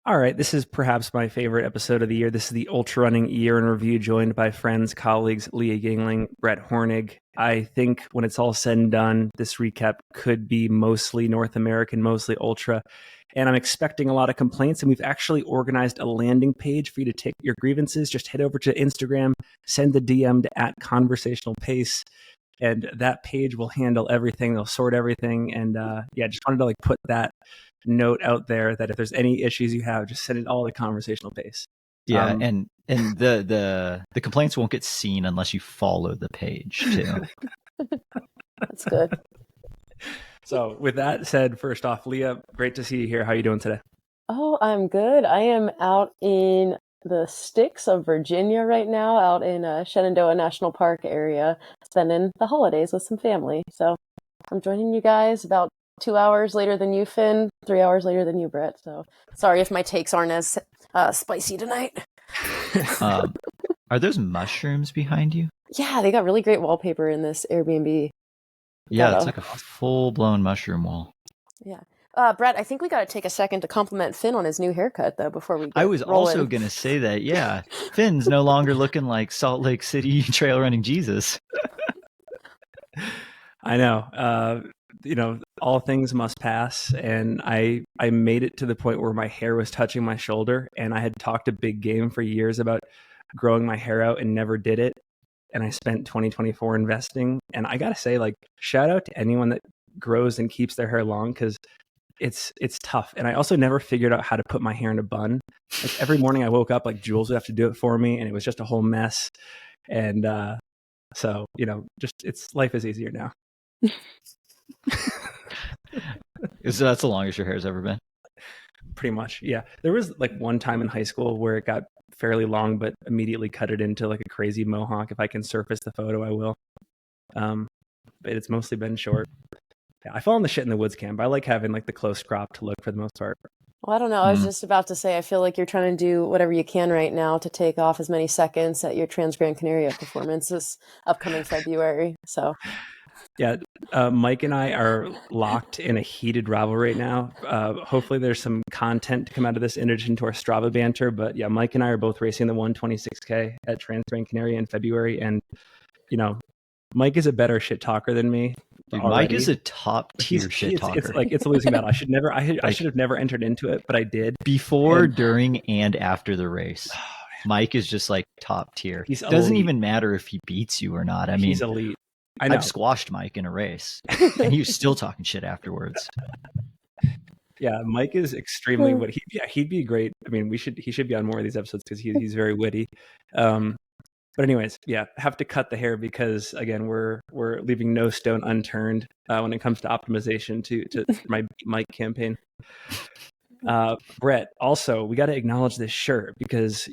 All right, this is perhaps my favorite episode of the year. This is the Ultrarunning Year in Review, joined by friends, colleagues, Leah Yingling, Brett Hornig. I think when it's all said and done, this recap could be mostly North American, mostly Ultra. And I'm expecting a lot of complaints, and we've actually organized a landing page for you to take your grievances. Just head over to Instagram, send the DM to @conversationalpace, and that page will handle everything. They'll sort everything. And just wanted to put that note out there that if there's any issues you have, just send it all to Conversational Pace. Yeah, and the complaints won't get seen unless you follow the page too. That's good. So with that said, first off, Leah, great to see you here. How are you doing today? Oh, I'm good. I am out in the sticks of Virginia right now, out in Shenandoah National Park area, spending the holidays with some family. So I'm joining you guys about 2 hours later than you, Finn, 3 hours later than you, Brett. So sorry if my takes aren't as spicy tonight. Are those mushrooms behind you? Yeah, they got really great wallpaper in this Airbnb. Yeah, it's like a full-blown mushroom wall. Yeah. Brett, I think we got to take a second to compliment Finn on his new haircut, though, before we get I was rolling. also going to say that, yeah. Finn's no longer looking like Salt Lake City trail running Jesus. I know. All things must pass. And I made it to the point where my hair was touching my shoulder. And I had talked a big game for years about growing my hair out and never did it. And I spent 2024 investing. And I got to say, shout out to anyone that grows and keeps their hair long, because it's tough. And I also never figured out how to put my hair in a bun. Every morning I woke up, Jules would have to do it for me. And it was just a whole mess. And so, life is easier now. So that's the longest your hair's ever been? Pretty much, yeah. There was one time in high school where it got fairly long, but immediately cut it into a crazy mohawk. If I can surface the photo, I will. But it's mostly been short. Yeah, I fall in the shit in the woods camp. I like having the close crop to look for the most part. Well, I don't know. I was just about to say, I feel like you're trying to do whatever you can right now to take off as many seconds at your Trans Gran Canaria performance this upcoming February. So. Yeah, Mike and I are locked in a heated rivalry right now. Hopefully there's some content to come out of this in addition to our Strava banter. But yeah, Mike and I are both racing the 126K at Trans Gran Canaria in February. And, Mike is a better shit talker than me. Dude, Mike is a top tier shit talker. It's a losing battle. I should have never entered into it, but I did. Before, during, and after the race. Mike is just top tier. It doesn't even matter if he beats you or not. I mean, he's elite. I've squashed Mike in a race, and he was still talking shit afterwards. Yeah, Mike is extremely witty. He'd be great. I mean, he should be on more of these episodes because he's very witty. But anyways, yeah, have to cut the hair because again, we're leaving no stone unturned when it comes to optimization to my Mike campaign. Brett, also, we got to acknowledge this shirt because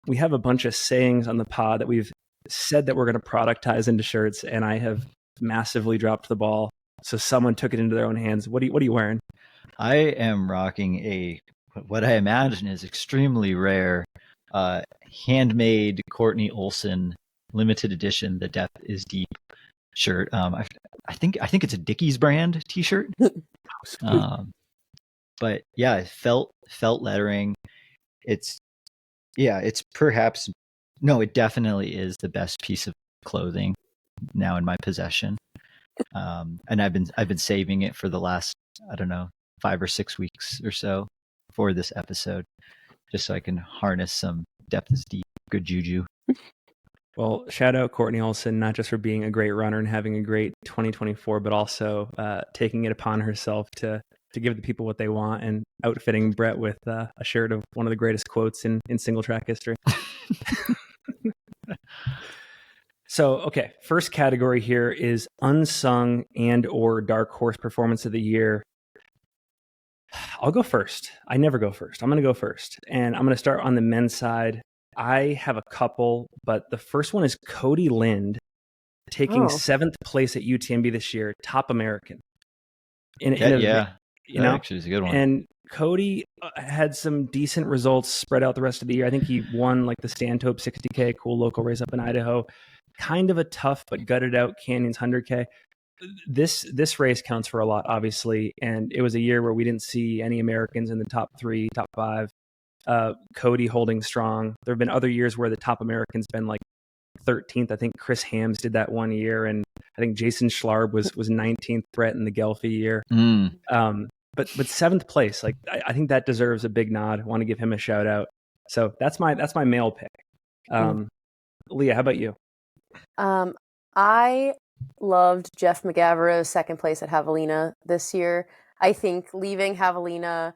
we have a bunch of sayings on the pod that we've said that we're going to productize into shirts, and I have massively dropped the ball. So someone took it into their own hands. What are you wearing? I am rocking what I imagine is extremely rare, handmade Courtney Olsen limited edition. The Depth is Deep shirt. I think it's a Dickies brand T-shirt. But yeah, felt lettering. It definitely is the best piece of clothing now in my possession. And I've been saving it for the last, 5 or 6 weeks or so for this episode, just so I can harness some Depth is Deep good juju. Well, shout out Courtney Olsen, not just for being a great runner and having a great 2024, but also taking it upon herself to give the people what they want and outfitting Brett with a shirt of one of the greatest quotes in Singletrack history. So, okay, first category here is Unsung and or Darkhorse Performance of the Year. I'll go first. I never go first. I'm going to go first. And I'm going to start on the men's side. I have a couple, but the first one is Cody Lind taking 7th place at UTMB this year, top American. Actually is a good one. And Cody had some decent results spread out the rest of the year. I think he won the Stantope 60K, cool local race up in Idaho. Kind of a tough but gutted out Canyons 100K. This race counts for a lot, obviously, and it was a year where we didn't see any Americans in the top 3, top 5. Cody holding strong. There have been other years where the top American's been like 13th. I think Chris Hams did that one year, and I think Jason Schlarb was 19th. Brett in the Gelfi year. But 7th place, like I think that deserves a big nod. I want to give him a shout out. So that's my male pick. Leah, how about you? I loved Jeff McGavra's 2nd place at Javelina this year. I think leaving Javelina,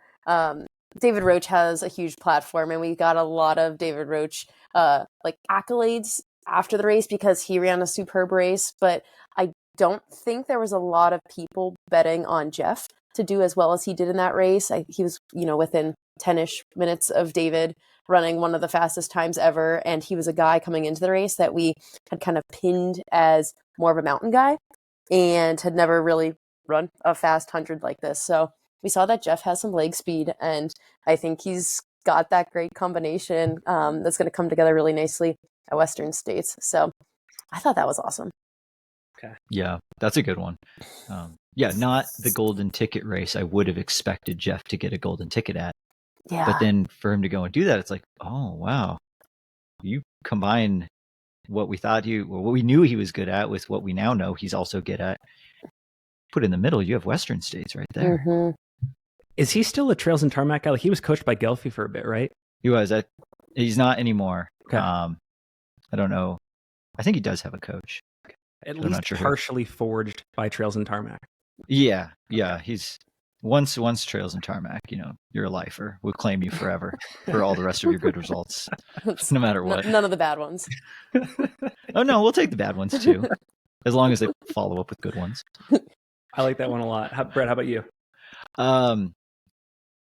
David Roach has a huge platform, and we got a lot of David Roach like accolades after the race because he ran a superb race. But I don't think there was a lot of people betting on Jeff to do as well as he did in that race. He was, within 10-ish minutes of David, running one of the fastest times ever. And he was a guy coming into the race that we had kind of pinned as more of a mountain guy and had never really run a fast 100 like this. So we saw that Jeff has some leg speed, and I think he's got that great combination that's going to come together really nicely at Western States. So I thought that was awesome. Okay. Yeah, that's a good one. Not the golden ticket race I would have expected Jeff to get a golden ticket at. Yeah. But then for him to go and do that, it's like, oh, wow. You combine what we knew he was good at with what we now know he's also good at. Put in the middle, you have Western States right there. Mm-hmm. Is he still a Trails and Tarmac guy? Like, he was coached by Gelfi for a bit, right? He was. He's not anymore. Okay. I don't know. I think he does have a coach. At least partially forged by Trails and Tarmac. Yeah. He's once Trails and Tarmac, you're a lifer. We'll claim you forever for all the rest of your good results, no matter what. None of the bad ones. Oh no, we'll take the bad ones too, as long as they follow up with good ones. I like that one a lot. Brett, how about you?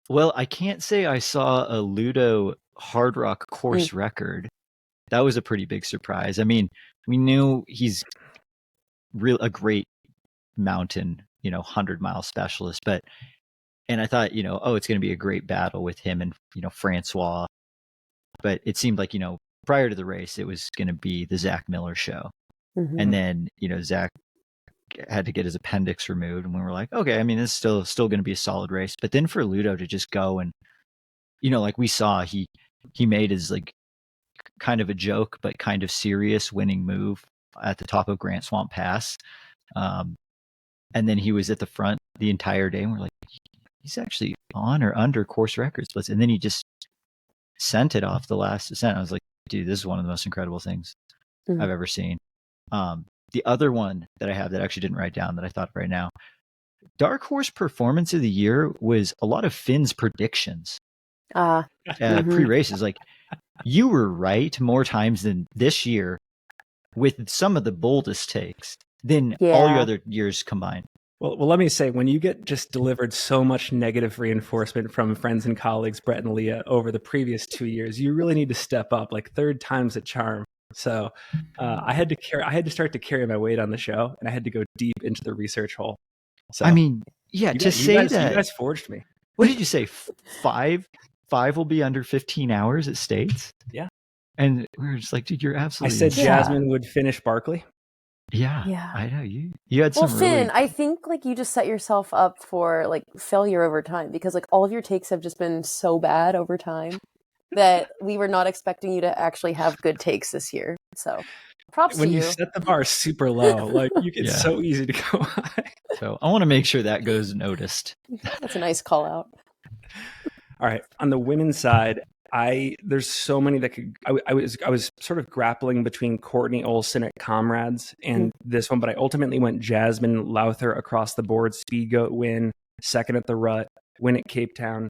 Well, I can't say I saw a Ludo Hard Rock course record. That was a pretty big surprise. I mean, we knew he's a great mountain, 100-mile specialist, and I thought, it's going to be a great battle with him and, Francois. But it seemed like, prior to the race, it was going to be the Zach Miller show. Mm-hmm. And then, Zach had to get his appendix removed, and we were like, okay, I mean, it's still going to be a solid race. But then for Ludo to just go and, like we saw, he made his like kind of a joke but kind of serious winning move at the top of Grant Swamp Pass, and then he was at the front the entire day, and we're like, he's actually on or under course record splits, and then he just sent it off the last descent. I was like, dude, this is one of the most incredible things I've ever seen. The other one that I have that I actually didn't write down that I thought of right now, Darkhorse Performance of the Year was a lot of Finn's predictions. Pre-races. Like, you were right more times than this year with some of the boldest takes than all your other years combined. Well, let me say, when you get just delivered so much negative reinforcement from friends and colleagues, Brett and Leah, over the previous 2 years, you really need to step up. Like, third time's a charm. So I had to start to carry my weight on the show, and I had to go deep into the research hole. So, I mean, you guys forged me. What did you say? Five will be under 15 hours at States? Yeah. And we were just like, dude, you're absolutely I said insane. Jasmine would finish Barkley. Yeah. I know. You had some Finn, I think like you just set yourself up for like failure over time, because like all of your takes have just been so bad over time that we were not expecting you to actually have good takes this year. So props when to you. When you set the bar super low, like it's so easy to go high. So I want to make sure that goes noticed. That's a nice call out. All right. On the women's side, there's so many that could. I was sort of grappling between Courtney Olson at Comrades and this one, but I ultimately went Jasmine Lowther across the board. Speed Goat win, second at the Rut, win at Cape Town.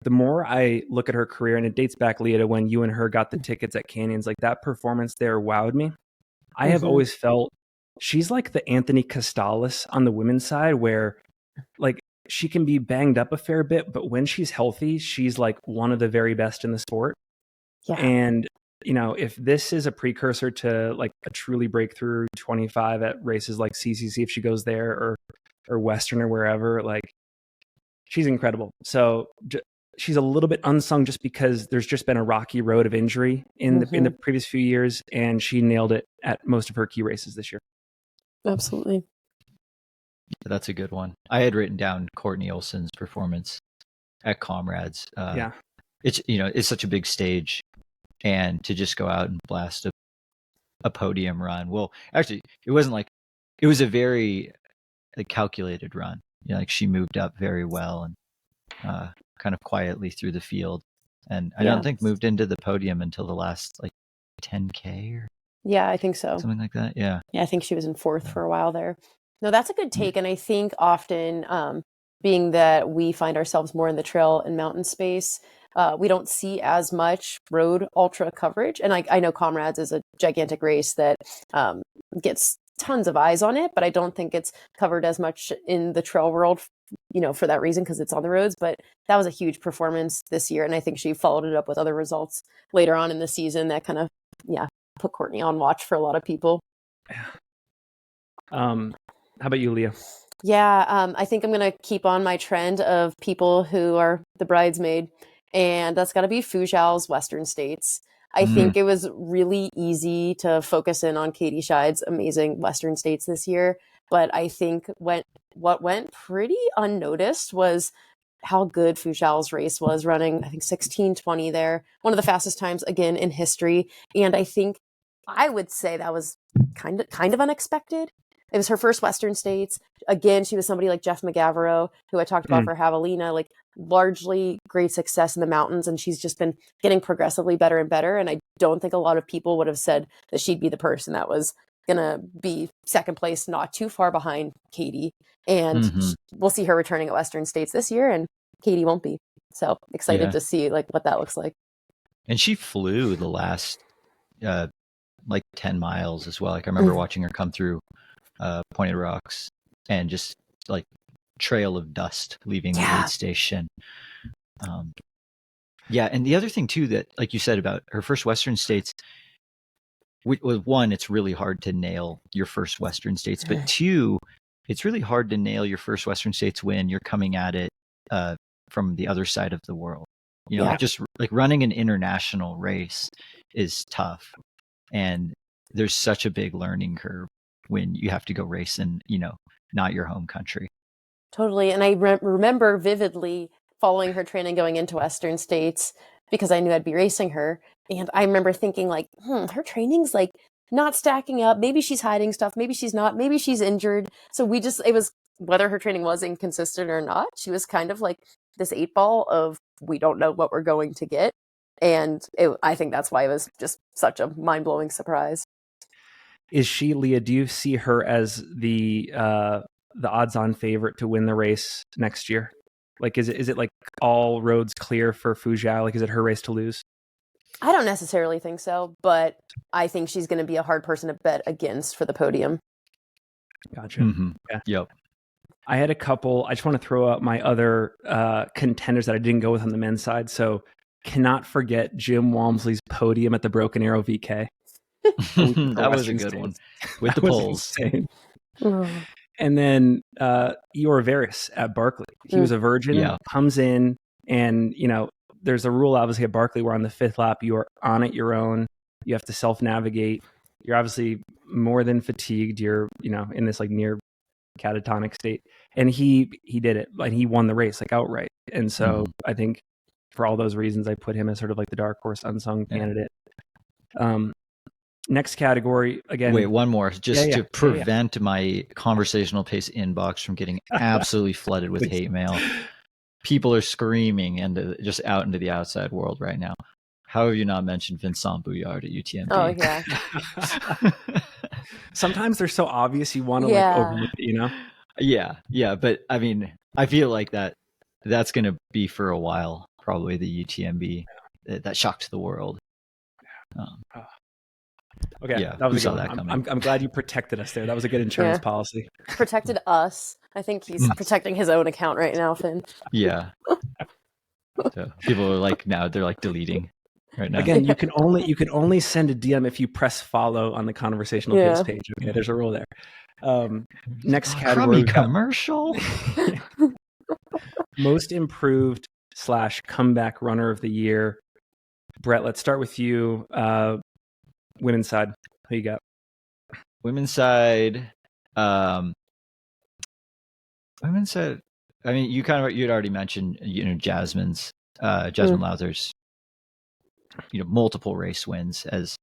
The more I look at her career, and it dates back, Leah, to when you and her got the tickets at Canyons, like that performance there wowed me. I have always felt she's like the Anthony Costalis on the women's side, where like she can be banged up a fair bit, but when she's healthy, she's like one of the very best in the sport. Yeah. And, if this is a precursor to like a truly breakthrough 25 at races like CCC, if she goes there or Western or wherever, like she's incredible. So she's a little bit unsung just because there's just been a rocky road of injury in the previous few years, and she nailed it at most of her key races this year. Absolutely. That's a good one. I had written down Courtney Olson's performance at Comrades. it's such a big stage, and to just go out and blast a podium run. Well, actually, it wasn't like, it was a very calculated run. Like she moved up very well and kind of quietly through the field, and I don't think moved into the podium until the last like 10K or I think so, something like that. Yeah, I think she was in fourth for a while there. No, that's a good take. And I think often, being that we find ourselves more in the trail and mountain space, we don't see as much road ultra coverage. And I know Comrades is a gigantic race that gets tons of eyes on it, but I don't think it's covered as much in the trail world, for that reason, because it's on the roads. But that was a huge performance this year. And I think she followed it up with other results later on in the season that kind of, put Courtney on watch for a lot of people. How about you, Leah? I think I'm going to keep on my trend of people who are the bridesmaid, and that's got to be Fujiao's Western States. I think it was really easy to focus in on Katie Scheide's amazing Western States this year, but I think what went pretty unnoticed was how good Fujiao's race was, running, I think, 16:20 there, one of the fastest times again in history. And I think I would say that was kind of unexpected. It was her first Western States. Again, she was somebody like Jeff McGavero, who I talked about for Javelina, like largely great success in the mountains. And she's just been getting progressively better and better. And I don't think a lot of people would have said that she'd be the person that was going to be second place, not too far behind Katie. And we'll see her returning at Western States this year, and Katie won't be. So excited to see like what that looks like. And she flew the last like 10 miles as well. Like I remember watching her come through Pointed Rocks and just like trail of dust leaving the aid station. And the other thing too, that like you said about her first Western States, was one, it's really hard to nail your first Western States, but two, it's really hard to nail your first Western States when you're coming at it from the other side of the world. Like just like running an international race is tough, and there's such a big learning curve when you have to go race in, not your home country. Totally. And I remember vividly following her training going into Western States because I knew I'd be racing her. And I remember thinking like, her training's like not stacking up. Maybe she's hiding stuff. Maybe she's not. Maybe she's injured. So it was, whether her training was inconsistent or not, she was kind of like this 8-ball of, we don't know what we're going to get. And I think that's why it was just such a mind-blowing surprise. Is she, Leah, do you see her as the odds-on favorite to win the race next year? Like, is it like all roads clear for Fujiao? Like, is it her race to lose? I don't necessarily think so, but I think she's going to be a hard person to bet against for the podium. Gotcha. Yeah. Yep. I had a couple. I just want to throw out my other contenders that I didn't go with on the men's side. So cannot forget Jim Walmsley's podium at the Broken Arrow VK. That was a good one with the poles. And then Eeyore Varys at Barkley. He was a virgin, comes in, and there's a rule obviously at Barkley where on the 5th lap you are on it your own. You have to self-navigate. You're obviously more than fatigued. You're in this like near catatonic state, and he did it, and he won the race like outright. And so I think for all those reasons, I put him as sort of like the Darkhorse unsung candidate. Next category again. Wait, one more, just to prevent my conversational pace inbox from getting absolutely flooded with hate mail. People are screaming and just out into the outside world right now. How have you not mentioned Vincent Bouillard at UTMB? Oh yeah. Sometimes they're so obvious you want to like overlook it, Yeah, but I mean, I feel like that's going to be for a while, probably the UTMB that shocked the world. Okay, yeah, that was a good one. I'm glad you protected us there. That was a good insurance policy. Protected us. I think he's protecting his own account right now, Finn. Yeah. So people are like, now they're like deleting right now. Again, you can only send a DM if you press follow on the conversational pace page. Okay, there's a rule there. Next category, commercial. Most improved / comeback runner of the year. Brett, let's start with you. Women's side, who you got? Women's side. Women's side. I mean, you'd already mentioned, Jasmine's Jasmine Lowther's, multiple race wins as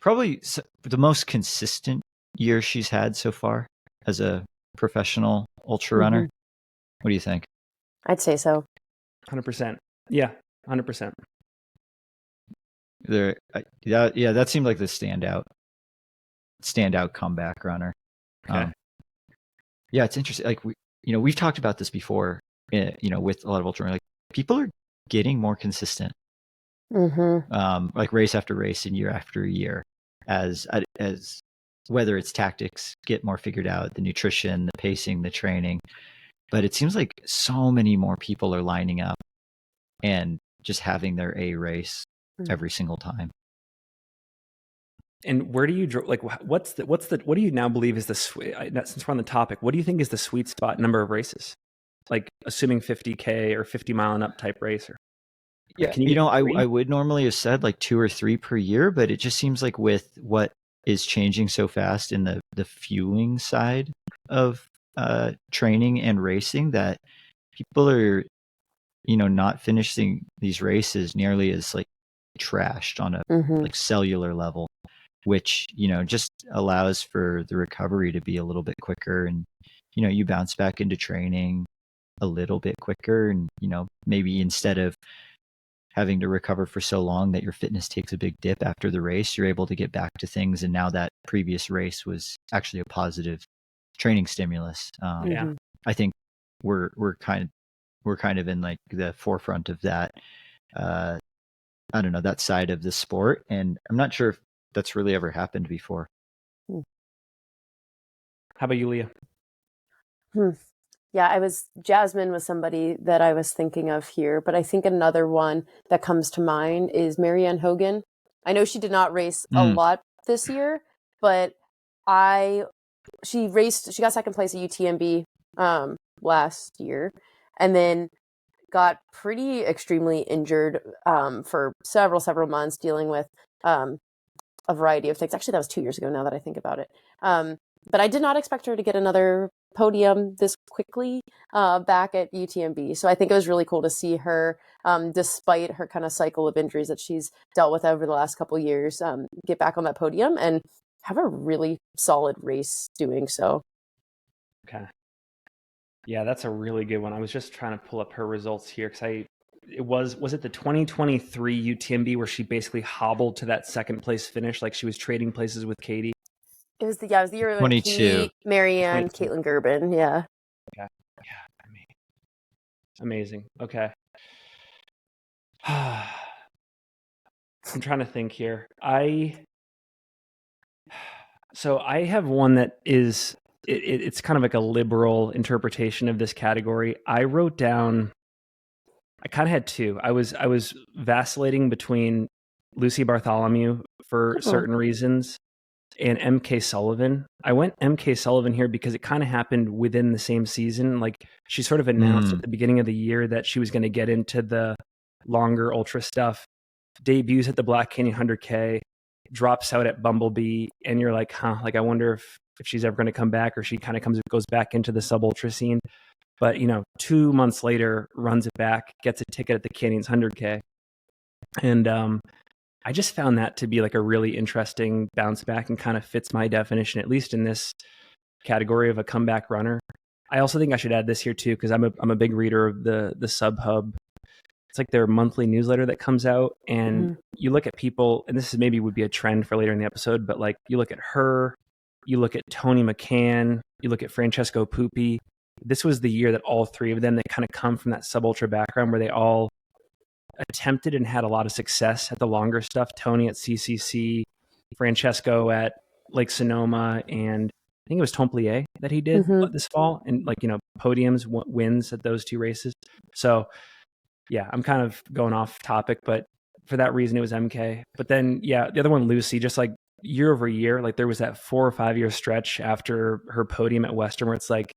probably the most consistent year she's had so far as a professional ultra runner. What do you think? I'd say so. 100%. Yeah, 100%. That seemed like the standout comeback runner. Okay. It's interesting. Like we've talked about this before. With a lot of ultra running, like people are getting more consistent. Like race after race and year after year, as whether it's tactics get more figured out, the nutrition, the pacing, the training. But it seems like so many more people are lining up and just having their A race every single time. And where do you like? What do you now believe is since we're on the topic, what do you think is the sweet spot number of races? Like assuming 50K or 50 mile and up type racer. Yeah, I would normally have said like 2 or 3 per year, but it just seems like with what is changing so fast in the fueling side of training and racing, that people are not finishing these races nearly as like trashed on a like cellular level, which just allows for the recovery to be a little bit quicker, and you bounce back into training a little bit quicker, and maybe instead of having to recover for so long that your fitness takes a big dip after the race, you're able to get back to things, and now that previous race was actually a positive training stimulus. I think we're kind of in like the forefront of that. I don't know, that side of the sport, and I'm not sure if that's really ever happened before. How about you, Leah? Yeah, Jasmine was somebody that I was thinking of here, but I think another one that comes to mind is Marianne Hogan. I know she did not race a lot this year, but she got second place at UTMB last year, and then got pretty extremely injured for several months, dealing with a variety of things. Actually, that was 2 years ago now that I think about it. But I did not expect her to get another podium this quickly back at UTMB. So I think it was really cool to see her, despite her kind of cycle of injuries that she's dealt with over the last couple of years, get back on that podium and have a really solid race doing so. Okay. Yeah, that's a really good one. I was just trying to pull up her results here because was it the 2023 UTMB where she basically hobbled to that second place finish, like she was trading places with Katie? It was the year of 22. Marianne, Caitlin Gerben, yeah. Okay. Yeah, amazing. Okay. I'm trying to think here. So I have one that is it's kind of like a liberal interpretation of this category. I wrote down, I kind of had two. I was vacillating between Lucy Bartholomew for certain reasons and MK Sullivan. I went MK Sullivan here because it kind of happened within the same season. Like she sort of announced at the beginning of the year that she was going to get into the longer ultra stuff, debuts at the Black Canyon 100K, drops out at Bumblebee, and you're like, like I wonder if she's ever going to come back, or she kind of goes back into the sub ultra scene. But 2 months later, runs it back, gets a ticket at the Canyons 100K, and I just found that to be like a really interesting bounce back and kind of fits my definition, at least in this category of a comeback runner. I also think I should add this here too, because I'm a big reader of the Sub Hub. It's like their monthly newsletter that comes out, and you look at people, and this is maybe would be a trend for later in the episode, but like you look at her, you look at Tony McCann, you look at Francesco Pupi. This was the year that all three of them, they kind of come from that sub ultra background where they all attempted and had a lot of success at the longer stuff. Tony at CCC, Francesco at Lake Sonoma, and I think it was Templier that he did this fall, and like podiums, wins at those two races. So yeah, I'm kind of going off topic, but for that reason it was MK. But then the other one, Lucy, just like year over year, like there was that 4 or 5 year stretch after her podium at Western where it's like,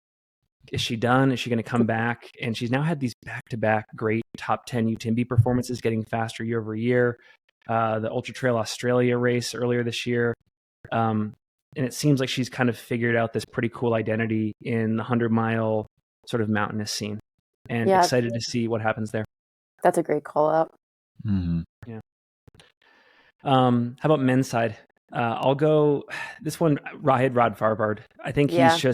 is she done? Is she going to come back? And she's now had these back-to-back great top 10 UTMB performances, getting faster year over year. The Ultra Trail Australia race earlier this year. And it seems like she's kind of figured out this pretty cool identity in the 100-mile sort of mountainous scene. And excited to see what happens there. That's a great call out. Mm-hmm. Yeah. How about men's side? I'll go this one. Rod Farbard. I think he's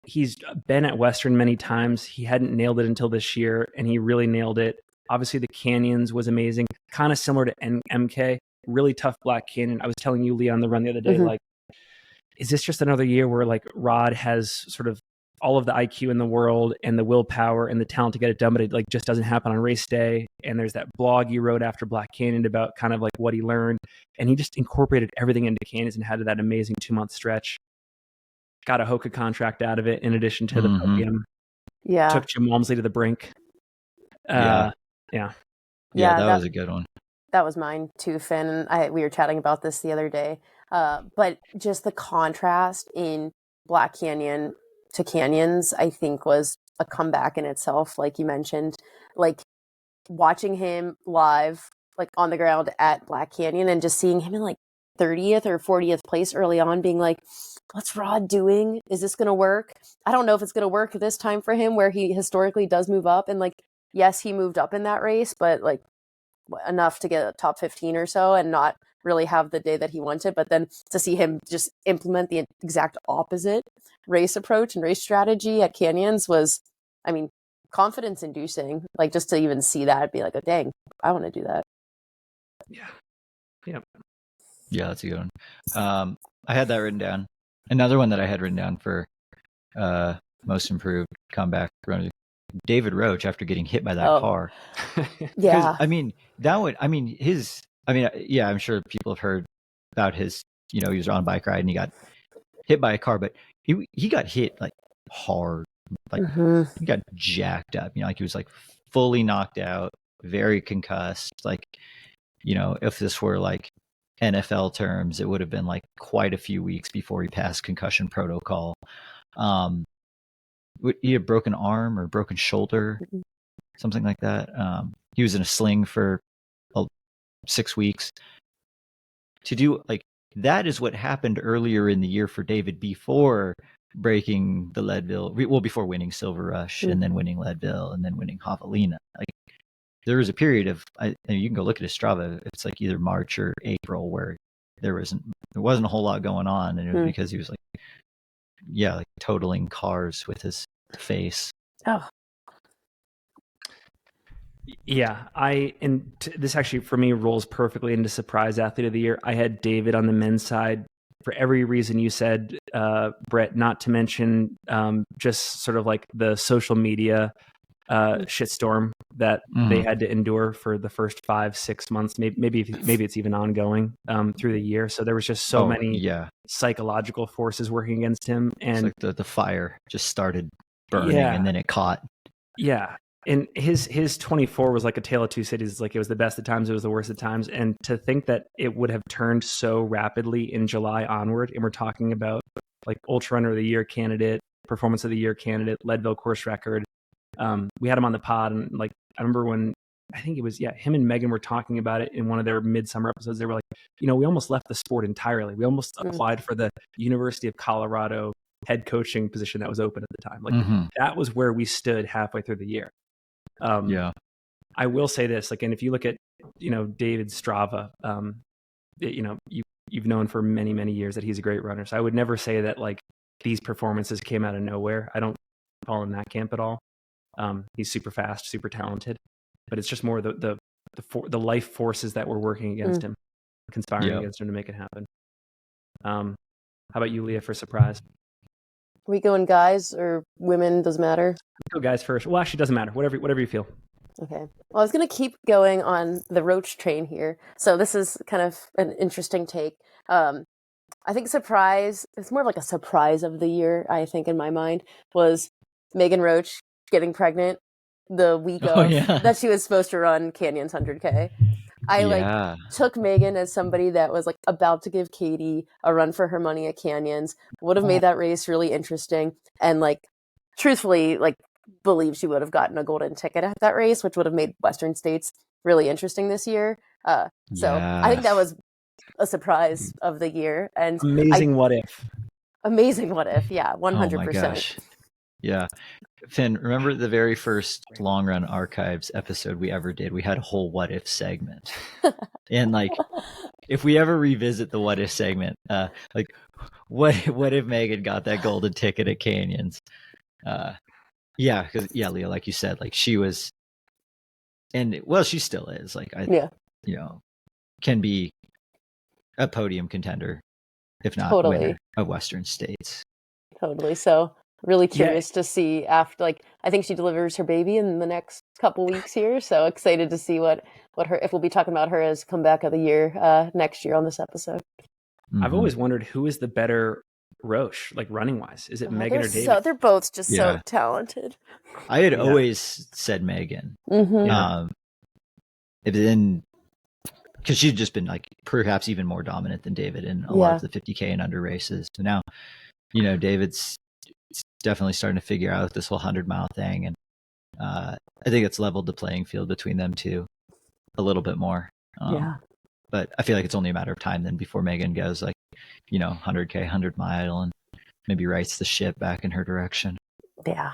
he's been at Western many times. He hadn't nailed it until this year, and he really nailed it. Obviously, the Canyons was amazing. Kind of similar to MK. Really tough Black Canyon. I was telling you, Leah, on the run the other day, like, is this just another year where like Rod has sort of all of the IQ in the world and the willpower and the talent to get it done, but it like just doesn't happen on race day? And there's that blog he wrote after Black Canyon about kind of like what he learned, and he just incorporated everything into Canyons and had that amazing 2-month stretch. Got a Hoka contract out of it in addition to the podium. Yeah. Took Jim Walmsley to the brink. Yeah, that was a good one. That was mine too, Finn. We were chatting about this the other day. But just the contrast in Black Canyon to Canyons, I think, was a comeback in itself. Like you mentioned, like watching him live, like on the ground at Black Canyon, and just seeing him in like 30th or 40th place early on, being like, what's Rod doing? Is this going to work? I don't know if it's going to work this time for him, where he historically does move up. And like, yes, he moved up in that race, but like enough to get a top 15 or so and not really have the day that he wanted. But then to see him just implement the exact opposite race approach and race strategy at Canyons was, I mean, confidence inducing. Like, just to even see that, be like, oh, dang, I want to do that. Yeah, that's a good one. I had that written down. Another one that I had written down for most improved comeback runner, David Roach, after getting hit by that car. Yeah. I mean, that would, I'm sure people have heard about his, he was on a bike ride and he got hit by a car, but he got hit like hard, like he got jacked up, like he was like fully knocked out, very concussed. Like, if this were like NFL terms, it would have been like quite a few weeks before he passed concussion protocol. He had broken arm or broken shoulder, something like that. He was in a sling for 6 weeks. To do like that is what happened earlier in the year for David before breaking the Leadville. Well, before winning Silver Rush and then winning Leadville and then winning Javelina. Like, there was a period of, you can go look at his Strava. It's like either March or April where there wasn't a whole lot going on, and it was because he was like, like totaling cars with his face. Oh. Yeah, this actually for me rolls perfectly into surprise athlete of the year. I had David on the men's side for every reason you said, Brett. Not to mention just sort of like the social media shitstorm that they had to endure for the first 5-6 months. Maybe it's even ongoing through the year. So there was just so many psychological forces working against him, and it's like the fire just started burning and then it caught. Yeah. And his 24 was like a tale of two cities. Like, it was the best at times, it was the worst at times. And to think that it would have turned so rapidly in July onward, and we're talking about like Ultra Runner of the Year candidate, Performance of the Year candidate, Leadville course record. We had him on the pod, and like, I remember when, I think it was, him and Megan were talking about it in one of their midsummer episodes. They were like, we almost left the sport entirely. We almost applied for the University of Colorado head coaching position that was open at the time. Like, that was where we stood halfway through the year. I will say this, like, and if you look at, David's Strava, you've known for many, many years that he's a great runner. So I would never say that like these performances came out of nowhere. I don't fall in that camp at all. He's super fast, super talented, but it's just more the life forces that were working against him, conspiring against him to make it happen. How about you, Leah, for surprise? Are we going guys or women? Doesn't matter. Let's go guys first. Well, actually, it doesn't matter. Whatever you feel. Okay. Well, I was going to keep going on the Roach train here. So this is kind of an interesting take. I think surprise, it's more of like a surprise of the year, I think, in my mind, was Megan Roach getting pregnant the week that she was supposed to run Canyons 100K. I took Megan as somebody that was like about to give Katie a run for her money at Canyons, would have made that race really interesting, and like truthfully like believe she would have gotten a golden ticket at that race, which would have made Western States really interesting this year. So I think that was a surprise of the year, and amazing what if. Yeah, 100%. Yeah. Finn, remember the very first Long Run Archives episode we ever did? We had a whole what if segment. And like, if we ever revisit the what if segment, like what if Megan got that golden ticket at Canyons? Because Leah, like you said, like she was, and well, she still is. Like can be a podium contender, if not winner of Western States. Totally. So really curious to see after, like, I think she delivers her baby in the next couple weeks here. So excited to see what her, if we'll be talking about her as comeback of the year next year on this episode. I've always wondered who is the better Roche, like running wise. Is it Megan or David? They're both just so talented. I had always said Megan. Mm-hmm. Then because she'd just been like perhaps even more dominant than David in a lot of the 50K and under races. So now, David's definitely starting to figure out this whole 100-mile thing. And I think it's leveled the playing field between them two a little bit more. But I feel like it's only a matter of time then before Megan goes like, 100K, 100 mile and maybe rights the ship back in her direction. Yeah.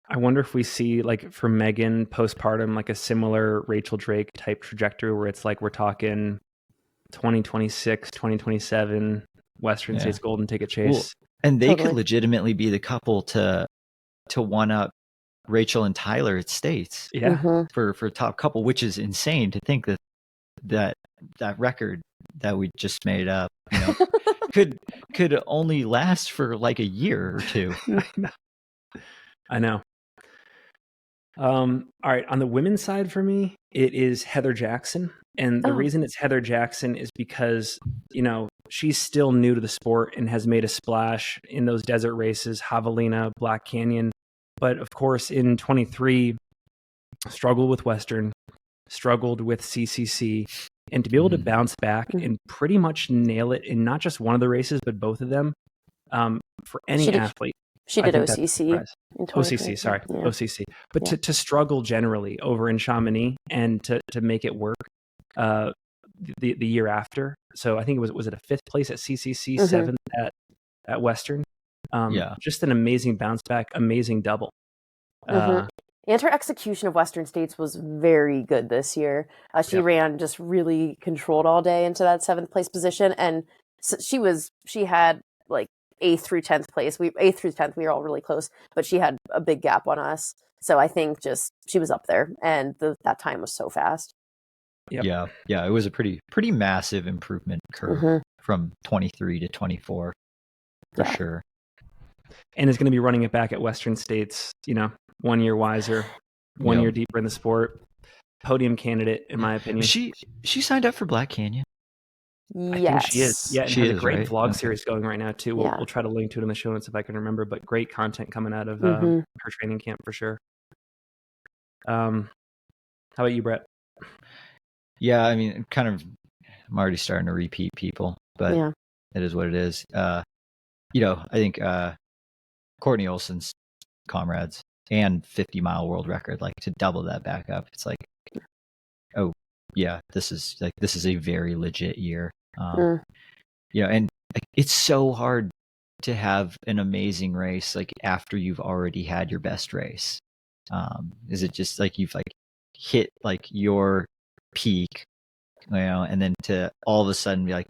I wonder if we see, like, for Megan postpartum, like a similar Rachel Drake type trajectory where it's like we're talking 2026, 2027 Western States Golden Ticket chase. Well, and they could legitimately be the couple to one up Rachel and Tyler at States for top couple, which is insane to think that record that we just made up could only last for like a year or two. I know. All right. On the women's side for me, it is Heather Jackson. And the reason it's Heather Jackson is because, she's still new to the sport and has made a splash in those desert races, Javelina, Black Canyon. But of course, in 23, struggled with Western, struggled with CCC. And to be able to bounce back and pretty much nail it in not just one of the races, but both of them, for any athlete. She did OCC. OCC, sorry. Yeah. OCC. But to struggle generally over in Chamonix and to make it work the year after. So I think it was it a 5th place at CCC, 7th at Western. Just an amazing bounce back, amazing double. And her execution of Western States was very good this year. She ran just really controlled all day into that 7th place position. And so she had like 8th through 10th place. 8th through 10th, we were all really close, but she had a big gap on us. So I think just she was up there, and that time was so fast. Yep. Yeah. It was a pretty massive improvement curve from 23 to 24 for sure. And is going to be running it back at Western States, 1 year wiser, 1 year deeper in the sport. Podium candidate, in my opinion. She signed up for Black Canyon. I think she is. Yeah, and she has a great vlog right? series going right now too. We'll try to link to it in the show notes if I can remember. But great content coming out of her training camp for sure. How about you, Brett? Yeah, I mean, I'm already starting to repeat people, but it is what it is. I think Courtney Olsen's comrades and 50-mile world record, like to double that back up. It's like, oh yeah, this is a very legit year. And like, it's so hard to have an amazing race like after you've already had your best race. Is it just like you've like hit like your peak, and then to all of a sudden be like,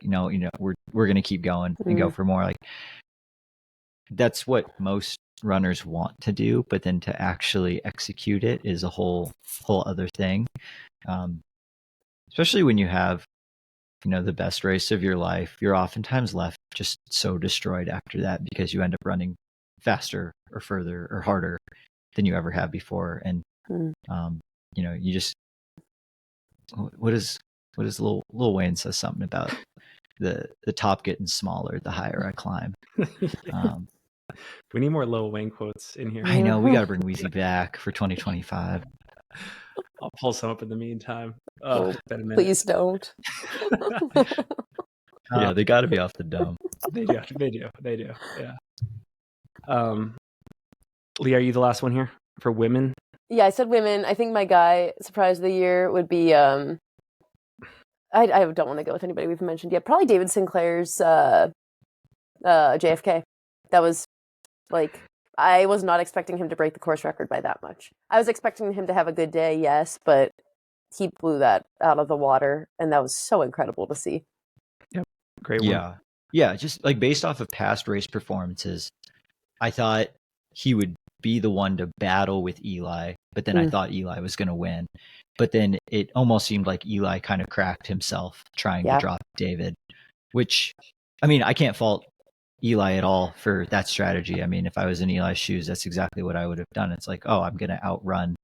we're gonna keep going and go for more. Like that's what most runners want to do, but then to actually execute it is a whole other thing. Especially when you have the best race of your life, you're oftentimes left just so destroyed after that because you end up running faster or further or harder than you ever have before. And you just, what is Lil Wayne says something about the top getting smaller the higher I climb. We need more Lil Wayne quotes in here. I know, we got to bring Weezy back for 2025. I'll pull some up in the meantime. Please don't. Yeah, they got to be off the dome. They do. Yeah. Lee, are you the last one here for women? Yeah, I said women. I think my guy surprise of the year would be I don't want to go with anybody we've mentioned yet. Probably David Sinclair's JFK. That was like I was not expecting him to break the course record by that much. I was expecting him to have a good day, yes, but he blew that out of the water, and that was so incredible to see. Yep, great one. Yeah, just like based off of past race performances, I thought he would be the one to battle with Eli, but then I thought Eli was going to win. But then it almost seemed like Eli kind of cracked himself trying to drop David, which, I mean, I can't fault Eli at all for that strategy. I mean, if I was in Eli's shoes, that's exactly what I would have done. It's like, oh, I'm going to outrun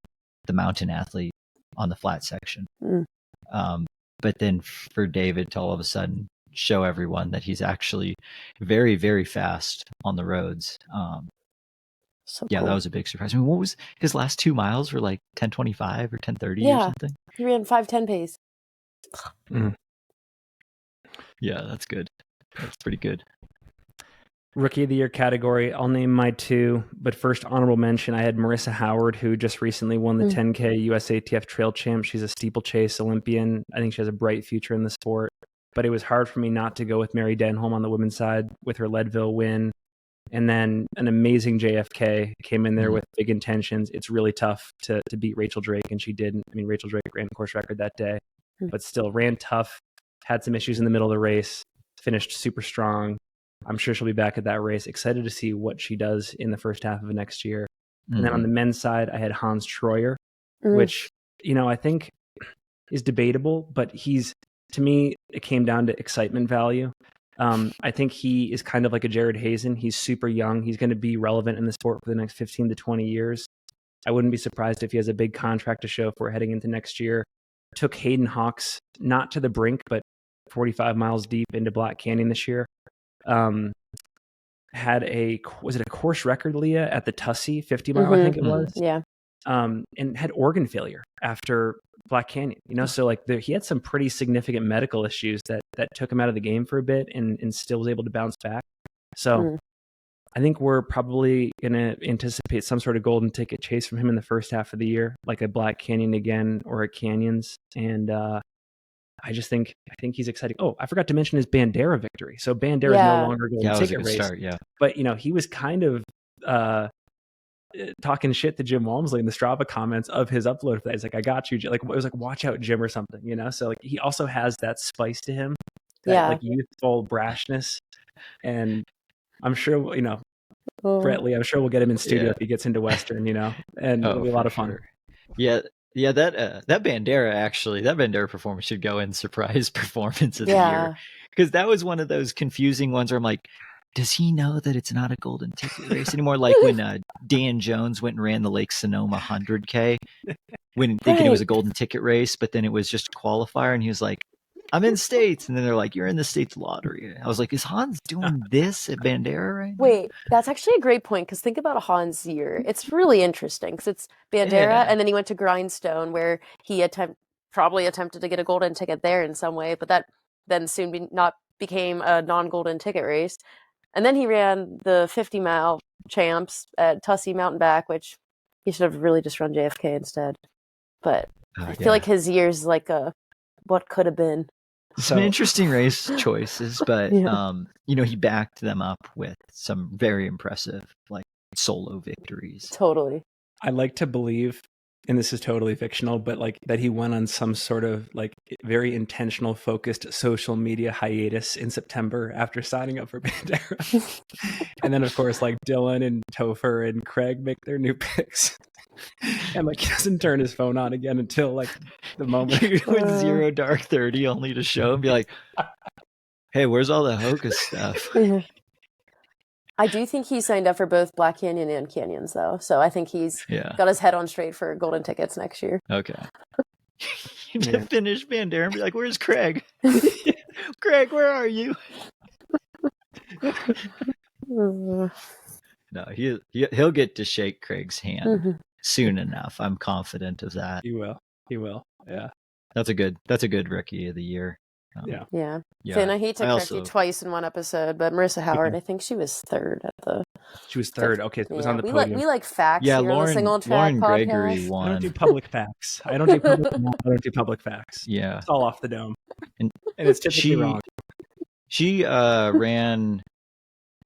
the mountain athlete on the flat section. But then for David to all of a sudden show everyone that he's actually very, very fast on the roads. So yeah, cool. That was a big surprise. I mean, what was his last 2 miles were like 10:25 or 10:30 or something? He ran 5:10 pace. Yeah, that's good. That's pretty good. Rookie of the Year category, I'll name my two, but first honorable mention, I had Marissa Howard, who just recently won the 10K USATF Trail Champ. She's a steeplechase Olympian. I think she has a bright future in the sport, but it was hard for me not to go with Mary Denholm on the women's side with her Leadville win. And then an amazing JFK came in there with big intentions. It's really tough to beat Rachel Drake, and she didn't. I mean, Rachel Drake ran course record that day, but still ran tough, had some issues in the middle of the race, finished super strong. I'm sure she'll be back at that race. Excited to see what she does in the first half of next year. And then on the men's side, I had Hans Troyer, which, I think is debatable, but to me, it came down to excitement value. I think he is kind of like a Jared Hazen. He's super young. He's going to be relevant in the sport for the next 15 to 20 years. I wouldn't be surprised if he has a big contract to show for heading into next year. Took Hayden Hawks, not to the brink, but 45 miles deep into Black Canyon this year. Had was it a course record, Leah, at the Tussey 50 mile, I think it was. Yeah. And had organ failure after Black Canyon, so like he had some pretty significant medical issues that took him out of the game for a bit and still was able to bounce back. So I think we're probably going to anticipate some sort of golden ticket chase from him in the first half of the year, like a Black Canyon again or a Canyons. And, I think he's exciting. Oh, I forgot to mention his Bandera victory. So Bandera is no longer golden ticket race. But he was kind of talking shit to Jim Walmsley in the Strava comments of his upload for that. He's like, I got you. Like, it was like, watch out, Jim, or something, So like, he also has that spice to him, that like youthful brashness. And I'm sure, Brett Lee, I'm sure we'll get him in studio if he gets into Western, and it'll be a lot of fun. Sure. Yeah, that Bandera performance should go in surprise performance of the year, because that was one of those confusing ones where I'm like, does he know that it's not a golden ticket race anymore? Like when Dan Jones went and ran the Lake Sonoma 100K, when thinking it was a golden ticket race, but then it was just a qualifier, and he was like, I'm in states, and then they're like, you're in the states lottery. I was like, is Hans doing this at Bandera right now? Wait, that's actually a great point, because think about a Hans year. It's really interesting, because it's Bandera, and then he went to Grindstone, where he probably attempted to get a golden ticket there in some way, but that then soon became a non-golden ticket race. And then he ran the 50-mile champs at Tussey Mountain Back, which he should have really just run JFK instead. But I feel like his year's like what could have been. Some interesting race choices, but he backed them up with some very impressive like solo victories. Totally. I like to believe, and this is totally fictional, but like that he went on some sort of like very intentional, focused social media hiatus in September after signing up for Bandera. And then of course like Dylan and Topher and Craig make their new picks. And like he doesn't turn his phone on again until like the moment with 0 dark 30, only to show and be like, hey, where's all the Hoka stuff? I do think he signed up for both Black Canyon and Canyons, though. So I think he's got his head on straight for golden tickets next year. Okay. To finish Bandera and be like, where's Craig? Craig, where are you? No, he'll get to shake Craig's hand soon enough. I'm confident of that. He will. Yeah. That's a good rookie of the year. Yeah. Finn, I hate to correct you twice in one episode, but Marissa Howard, I think she was third at the. She was third. Okay, it was on the podium. We like facts. Yeah, here on the Singletrack Lauren podcast. Gregory won. I don't do public facts. I don't do public facts. Yeah, it's all off the dome, and it's typically wrong. She ran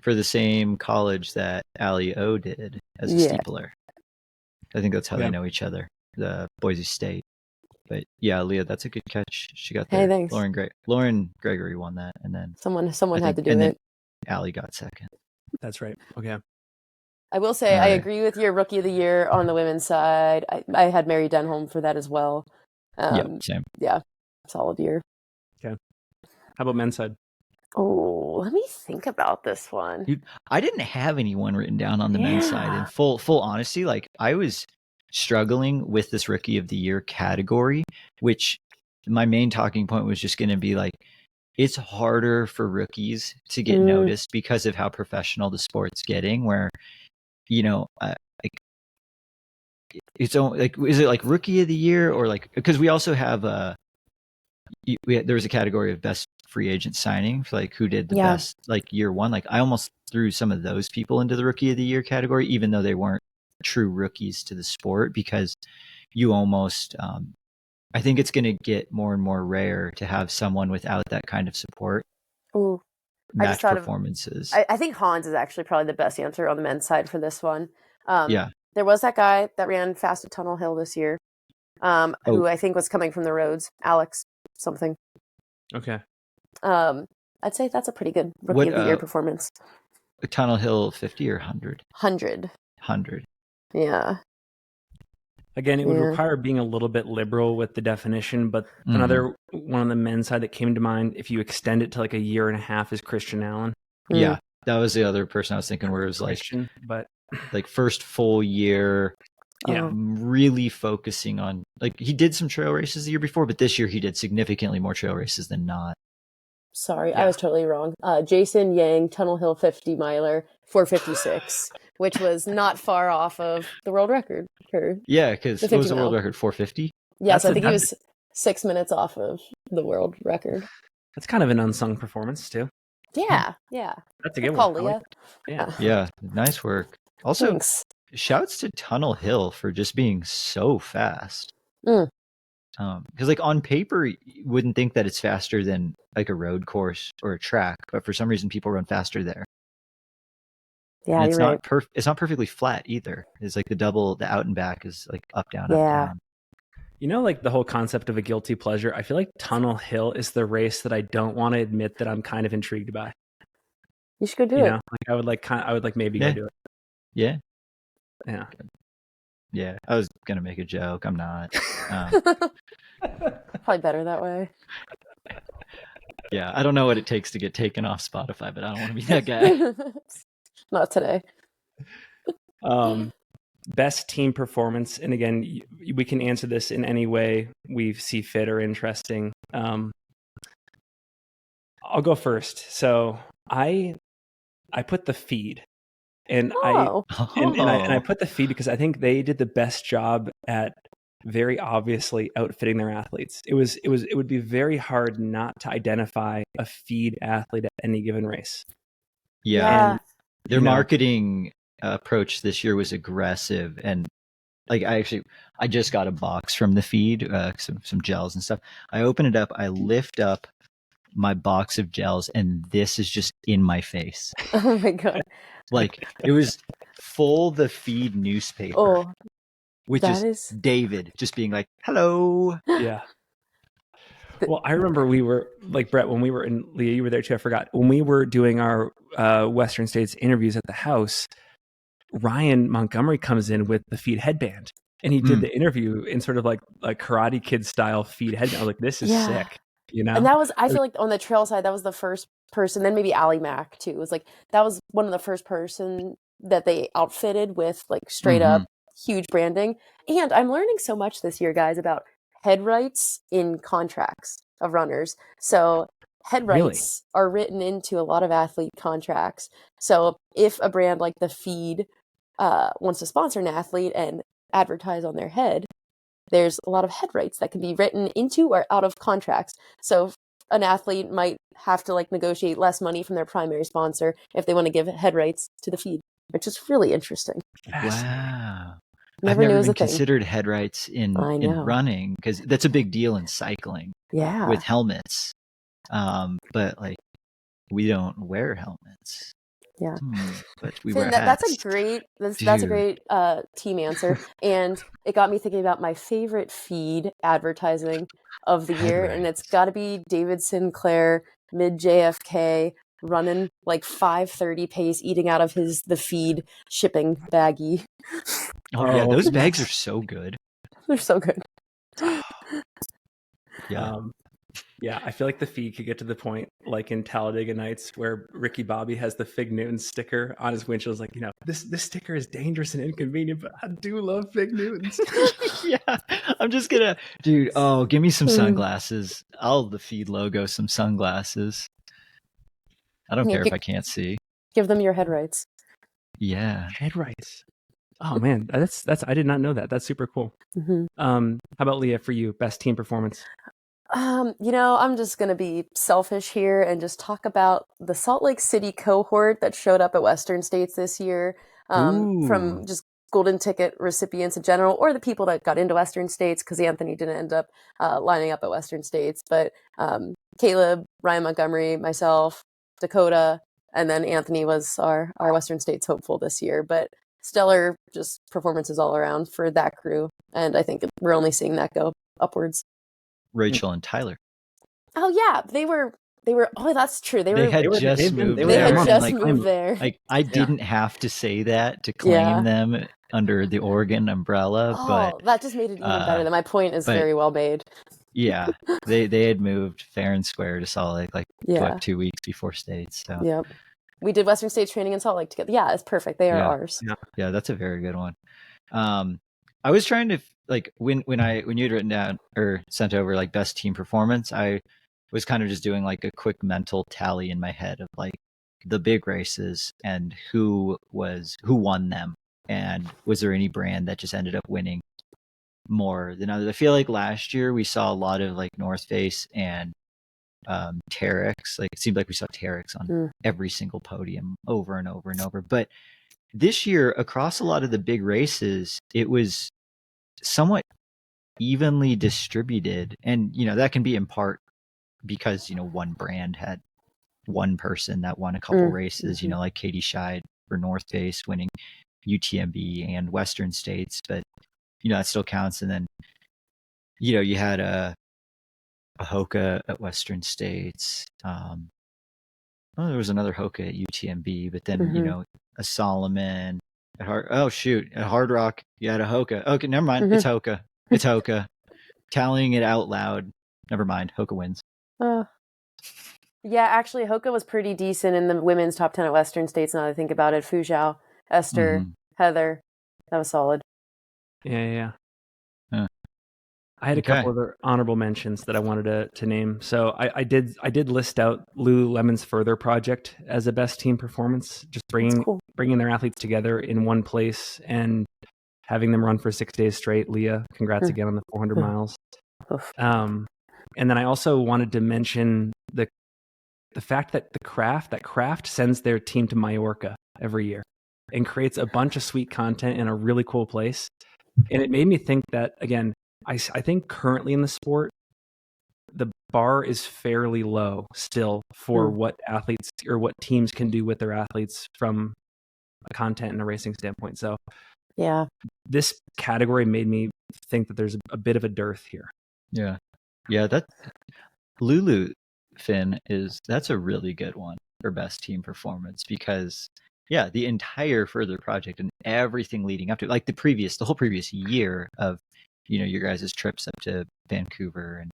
for the same college that Allie O did as a steepler. I think that's how they know each other, the Boise State. But yeah, Leah, that's a good catch. She got there. Hey, thanks. Lauren Gregory won that, and then someone had to do and it. then Allie got second. That's right. Okay. I will say I agree with your rookie of the year on the women's side. I had Mary Denholm for that as well. Same. Yeah, solid year. Okay. How about men's side? Oh, let me think about this one. Dude, I didn't have anyone written down on the men's side. In full honesty, like I was struggling with this rookie of the year category, which my main talking point was just going to be like, it's harder for rookies to get noticed because of how professional the sport's getting, where, you know, it's like, is it like rookie of the year or like, because we also have there was a category of best free agent signing for like who did the best like year one. Like I almost threw some of those people into the rookie of the year category, even though they weren't true rookies to the sport, because you almost I think it's going to get more and more rare to have someone without that kind of support match performances. I think Hans is actually probably the best answer on the men's side for this one. There was that guy that ran fast at Tunnel Hill this year, who I think was coming from the roads, Alex something. Okay. I'd say that's a pretty good rookie of the year performance. Tunnel Hill 50 or 100? 100. Yeah. Again, it would require being a little bit liberal with the definition, but another one on the men's side that came to mind, if you extend it to like a year and a half, is Christian Allen. Yeah, that was the other person I was thinking, where it was like first full year, really focusing on, like, he did some trail races the year before, but this year he did significantly more trail races than not. Sorry, I was totally wrong. Jason Yang, Tunnel Hill 50 miler, 4:56, which was not far off of the world record. Because what was the world record? 4:50? Yes, I think he was 6 minutes off of the world record. That's kind of an unsung performance too. Yeah. That's a good one. Leah. Yeah, nice work. Also, thanks. Shouts to Tunnel Hill for just being so fast. Because like on paper, you wouldn't think that it's faster than like a road course or a track, but for some reason people run faster there. Yeah, and it's you're not right. it's not perfectly flat either. It's like the out and back is like up, down, up, down. You know, like the whole concept of a guilty pleasure. I feel like Tunnel Hill is the race that I don't want to admit that I'm kind of intrigued by. You should go do it. Know, like I would maybe go do it. Yeah. Yeah. I was gonna make a joke. I'm not. Probably better that way. Yeah, I don't know what it takes to get taken off Spotify, but I don't want to be that guy. Not today. Best team performance, and again, we can answer this in any way we see fit or interesting. I'll go first. So I put the feed, and I put the feed because I think they did the best job at very obviously outfitting their athletes. It would be very hard not to identify a feed athlete at any given race. Yeah. And, their marketing approach this year was aggressive, and like I just got a box from the feed, some gels and stuff. I open it up, I lift up my box of gels, and this is just in my face. Oh my god! Like it was full the feed newspaper, which is David just being like, "Hello." Yeah. Well, I remember we were like, Brett, when we were in, Leah, you were there too. I forgot when we were doing our Western States interviews at the house. Ryan Montgomery comes in with the feed headband, and he did the interview in sort of like Karate Kid style feed headband. I was like, this is sick, you know. And that was, I feel like on the trail side, that was the first person. Then maybe Allie Mack too. It was like that was one of the first person that they outfitted with like straight up huge branding. And I'm learning so much this year, guys, about head rights in contracts of runners. So head rights are written into a lot of athlete contracts. So if a brand like the Feed wants to sponsor an athlete and advertise on their head, there's a lot of head rights that can be written into or out of contracts. So an athlete might have to like negotiate less money from their primary sponsor if they want to give head rights to the Feed, which is really interesting. Wow. I've never been considered head rights in running, because that's a big deal in cycling. Yeah. With helmets. But like we don't wear helmets. Yeah. But we Finn, wear that's hats. a great team answer, and it got me thinking about my favorite feed advertising of the year, and it's got to be David Sinclair mid JFK running like 5:30 pace, eating out of the feed shipping baggie. Oh yeah, those bags are so good. They're so good. Yeah. Yeah, I feel like the feed could get to the point, like in Talladega Nights, where Ricky Bobby has the Fig Newtons sticker on his windshield. It's like, this sticker is dangerous and inconvenient, but I do love Fig Newtons. Yeah, I'm just gonna, dude. Oh, give me some sunglasses. The feed logo some sunglasses. I don't care if I can't see. Give them your headrights. Yeah, headrights. Oh man, that's I did not know that. That's super cool. Mm-hmm. How about Leah for you? Best team performance. I'm just going to be selfish here and just talk about the Salt Lake City cohort that showed up at Western States this year, from just golden ticket recipients in general, or the people that got into Western States, because Anthony didn't end up lining up at Western States. But Caleb, Ryan Montgomery, myself, Dakota, and then Anthony was our Western States hopeful this year. But stellar just performances all around for that crew. And I think we're only seeing that go upwards. Rachel and Tyler. Oh yeah, they were. Oh, that's true. They had just moved. They had just moved there. Like I didn't have to say that to claim them under the Oregon umbrella, but that just made it even better. My point is very well made. Yeah, they had moved fair and square to Salt Lake like 2 weeks before States. So yep, we did Western States training in Salt Lake together. Yeah, it's perfect. They are ours. Yeah, that's a very good one. I was trying to like when you'd written down or sent over like best team performance, I was kind of just doing like a quick mental tally in my head of like the big races and who won them, and was there any brand that just ended up winning more than others. I feel like last year we saw a lot of like North Face and Terex. Like it seemed like we saw Terex on every single podium over and over and over. But this year, across a lot of the big races, it was somewhat evenly distributed, and that can be in part because one brand had one person that won a couple races. Like Katie Scheid for North Face winning UTMB and Western States, but that still counts. And then you had a Hoka at Western States. There was another Hoka at UTMB, but then a Solomon at Hard Rock you had a Hoka. Okay, never mind. It's Hoka. It's Hoka. Tallying it out loud. Never mind. Hoka wins. Yeah, actually, Hoka was pretty decent in the women's top 10 at Western States. Now that I think about it, Fuzhou, Esther, Heather, that was solid. Yeah. I had a couple other honorable mentions that I wanted to name. So I did list out Lululemon's Further project as a best team performance, just bringing their athletes together in one place and having them run for 6 days straight. Leah, congrats again on the 400 miles. And then I also wanted to mention the fact that Kraft sends their team to Majorca every year and creates a bunch of sweet content in a really cool place. And it made me think that, again, I think currently in the sport, the bar is fairly low still for what athletes or what teams can do with their athletes from a content and a racing standpoint. So this category made me think that there's a bit of a dearth here. Yeah. That Lulu, Finn, that's a really good one for best team performance, because the entire Further project and everything leading up to it, like the whole previous year of your guys' trips up to Vancouver and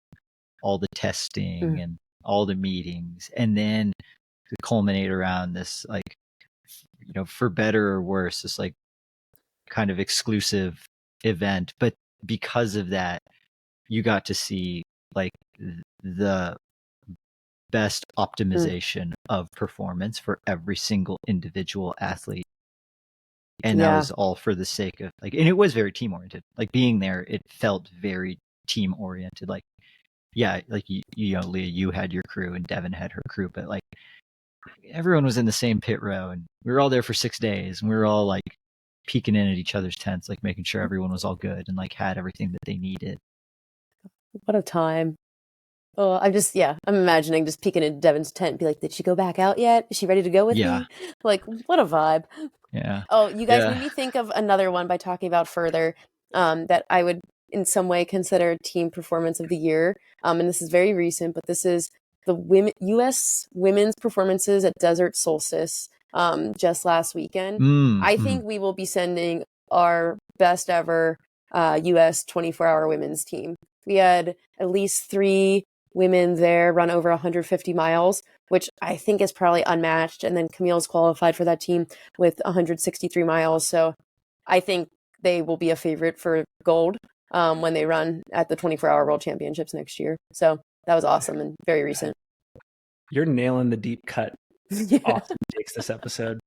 all the testing and all the meetings, and then to culminate around this, like, for better or worse, this like kind of exclusive event. But because of that, you got to see like the best optimization of performance for every single individual athlete. And that was all for the sake of like, and it was very team oriented. Like being there, it felt very team oriented. Like, like Leah, you had your crew and Devin had her crew, but like everyone was in the same pit row, and we were all there for 6 days, and we were all like peeking in at each other's tents, like making sure everyone was all good and like had everything that they needed. What a time. Oh, I'm imagining just peeking into Devin's tent and be like, did she go back out yet? Is she ready to go with me? Like, what a vibe. Yeah. Oh, you guys made me think of another one by talking about further that I would in some way consider team performance of the year. And this is very recent, but this is the U.S. women's performances at Desert Solstice just last weekend. I think we will be sending our best ever U.S. 24-hour women's team. We had at least 3 women there run over 150 miles, which I think is probably unmatched. And then Camille's qualified for that team with 163 miles. So I think they will be a favorite for gold when they run at the 24-hour World Championships next year. So that was awesome and very recent. You're nailing the deep cut. Yeah. Awesome takes this episode.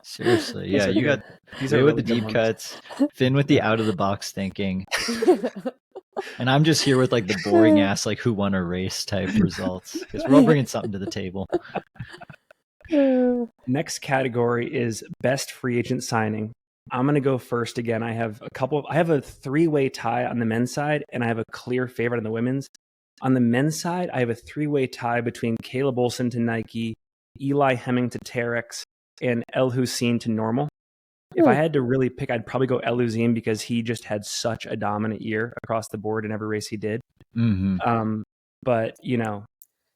Seriously. Yeah, you got these are really with the deep cuts, Finn with the out of the box thinking. And I'm just here with like the boring ass, like who won a race type results. Because we're all bringing something to the table. Next category is best free agent signing. I'm going to go first again. I have a 3-way tie on the men's side, and I have a clear favorite on the women's. On the men's side, I have a 3-way tie between Caleb Olson to Nike, Eli Hemming to Terex, and El Hussein to Normal. If I had to really pick, I'd probably go El Hussein because he just had such a dominant year across the board in every race he did. But,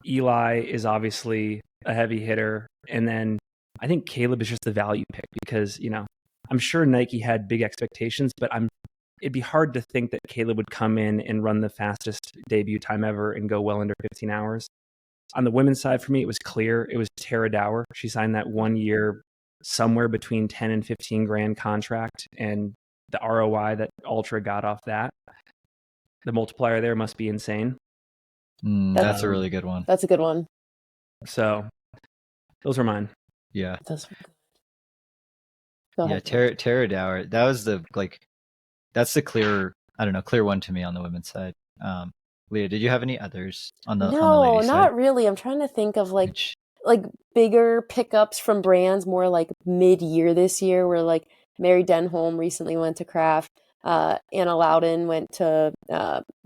Eli is obviously a heavy hitter. And then I think Caleb is just the value pick because, I'm sure Nike had big expectations, but it'd be hard to think that Caleb would come in and run the fastest debut time ever and go well under 15 hours. On the women's side, for me, it was clear. It was Tara Dower. She signed that 1 year, somewhere between 10 and 15 grand contract, and the ROI that Ultra got off that, the multiplier there must be insane. That's a really good one. That's a good one. So those were mine. Yeah. Yeah, Tara Dower. That was that's the clear one to me on the women's side. Leah, did you have any others on the ladies' side? No, not really. I'm trying to think of like bigger pickups from brands more like mid-year this year, where like Mary Denholm recently went to Kraft, Anna Loudon went to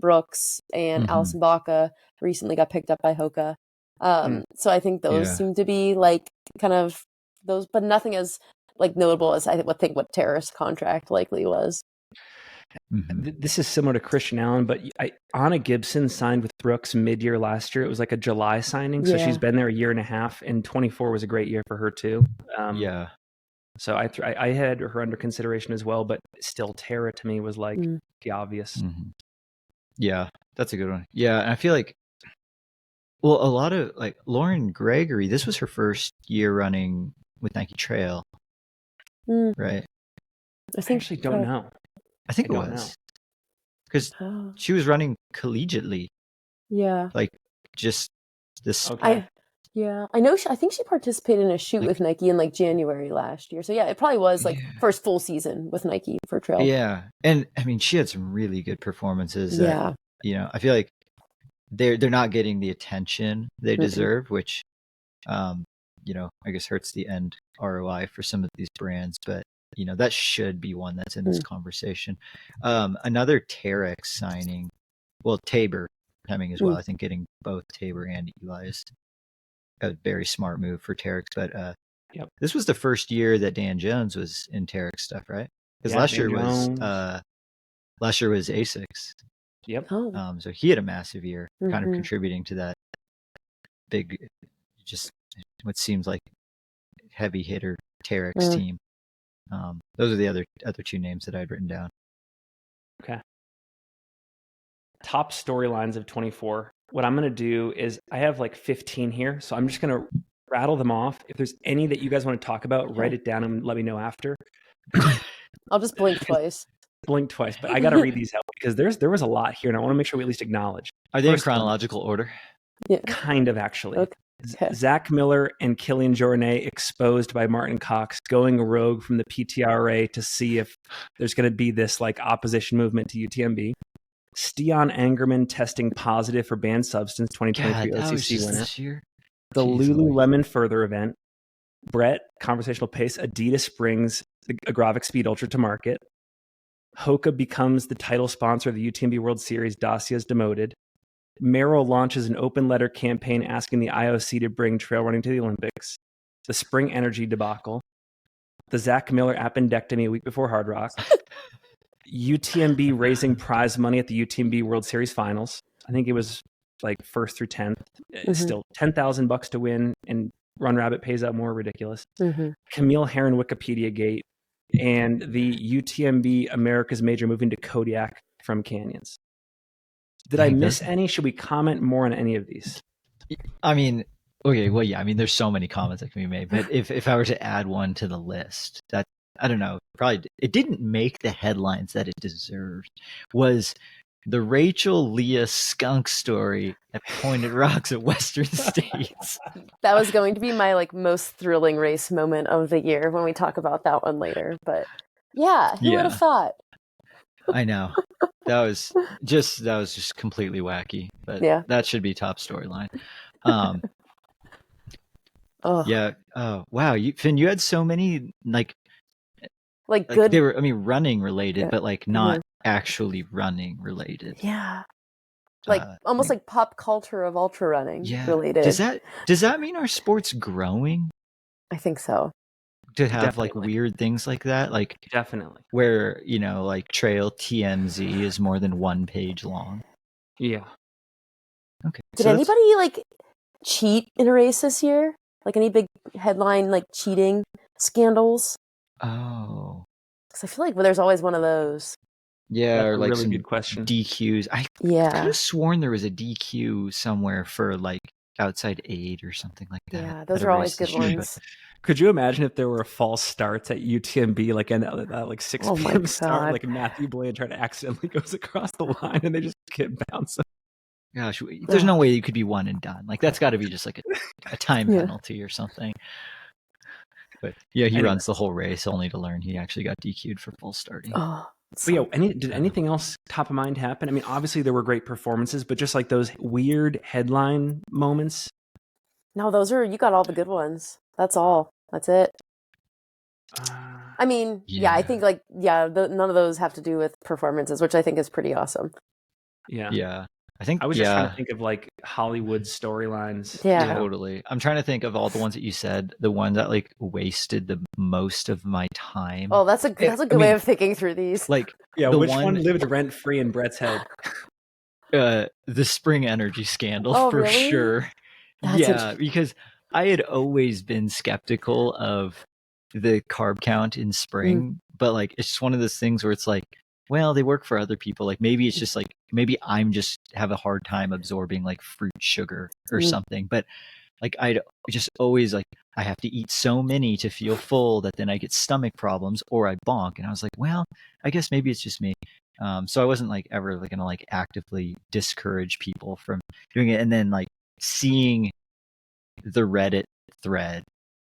Brooks, and Alison Baca recently got picked up by Hoka. So I think those seem to be like kind of those, but nothing as like notable as I would think what Tara's contract likely was. This is similar to Christian Allen, but Anna Gibson signed with Brooks mid-year last year. It was like a July signing, so she's been there a year and a half, and 24 was a great year for her too. So I had her under consideration as well, but still Tara to me was like the obvious. Yeah, that's a good one. Yeah, and I feel like, a lot of like Lauren Gregory, this was her first year running with Nike Trail, right? I actually don't know. I think it was because she was running collegiately. Yeah, like just this. Okay. I know. I think she participated in a shoot with Nike in like January last year. So yeah, it probably was like first full season with Nike for trail. Yeah, and I mean she had some really good performances. That, I feel like they're not getting the attention they deserve, which, I guess hurts the end ROI for some of these brands, but. That should be one that's in this conversation. Another Terex signing, Tabor Hemming as well. I think getting both Tabor and Eli is a very smart move for Terex. But this was the first year that Dan Jones was in Terex stuff, right? Because last year was Asics. Yep. So he had a massive year, kind of contributing to that big, just what seems like heavy hitter Terex team. Those are the other 2 names that I'd written down. Okay. Top storylines of 24. What I'm going to do is I have like 15 here, so I'm just going to rattle them off. If there's any that you guys want to talk about, write it down and let me know after. I'll just blink twice. But I got to read these out because there was a lot here, and I want to make sure we at least acknowledge. Are they in chronological order? Yeah. Kind of, actually. Okay. Zach Miller and Killian Jornet exposed by Martin Cox, going rogue from the PTRA to see if there's going to be this like opposition movement to UTMB. Stian Angerman testing positive for banned substance, 2023 OCC winner. The Lululemon Further event. Brett, conversational pace. Adidas brings the Agravic Speed Ultra to market. Hoka becomes the title sponsor of the UTMB World Series. Dacia's demoted. Merrill launches an open letter campaign asking the IOC to bring trail running to the Olympics. The Spring Energy debacle. The Zach Miller appendectomy a week before Hard Rock. UTMB raising prize money at the UTMB World Series Finals. I think it was like 1st through 10th. It's still $10,000 to win, and Run Rabbit pays out more. Ridiculous. Camille Herron Wikipedia Gate, and the UTMB America's Major moving to Kodiak from Canyons. Did I miss any? Should we comment more on any of these? I mean, okay, well, yeah, I mean, there's so many comments that can be made, but if I were to add one to the list, that, I don't know, probably it didn't make the headlines that it deserved, was the Rachel Leah skunk story at Pointed Rocks at Western States. That was going to be my like most thrilling race moment of the year when we talk about that one later. But yeah, who would have thought? I know. That was just completely wacky. But that should be top storyline. Yeah. Oh wow, Finn, you had so many like good. They were, I mean, running related, but like not actually running related. Yeah. Like almost like pop culture of ultra running related. Does that mean our sport's growing? I think so. To have like weird things like that, like definitely where, you know, like Trail TMZ is more than 1 page long. Yeah. Okay. Did anybody like cheat in a race this year? Like any big headline like cheating scandals? Oh. Because I feel like there's always one of those. Yeah, that's or like really some good question. DQs. I could have sworn there was a DQ somewhere for like outside aid or something like that. Yeah, those are always good ones. Could you imagine if there were false starts at UTMB, like an like 6 p.m. start, like Matthew Blanchard accidentally goes across the line and they just get bouncing? Gosh, there's no way you could be one and done. Like that's got to be just like a time penalty or something. But yeah, he runs the whole race only to learn he actually got DQ'd for full starting. Oh, but yeah, did anything else top of mind happen? I mean, obviously there were great performances, but just like those weird headline moments. No, you got all the good ones. That's all. That's it. I mean, I think like, none of those have to do with performances, which I think is pretty awesome. Yeah. Yeah. I was just trying to think of like Hollywood storylines. Yeah, totally. I'm trying to think of all the ones that you said, the one that like wasted the most of my time. Oh, that's a good way of thinking through these. Like, which one lived rent free in Brett's head? The Spring Energy scandal for really? sure. Because I had always been skeptical of the carb count in spring, but like it's just one of those things where it's like, well, they work for other people. Like maybe it's just like, maybe I'm just have a hard time absorbing like fruit sugar or something. But like I'd just always like, I have to eat so many to feel full that then I get stomach problems or I bonk. And I was like, well, I guess maybe it's just me. So I wasn't like ever like gonna like actively discourage people from doing it. And then like seeing the Reddit thread,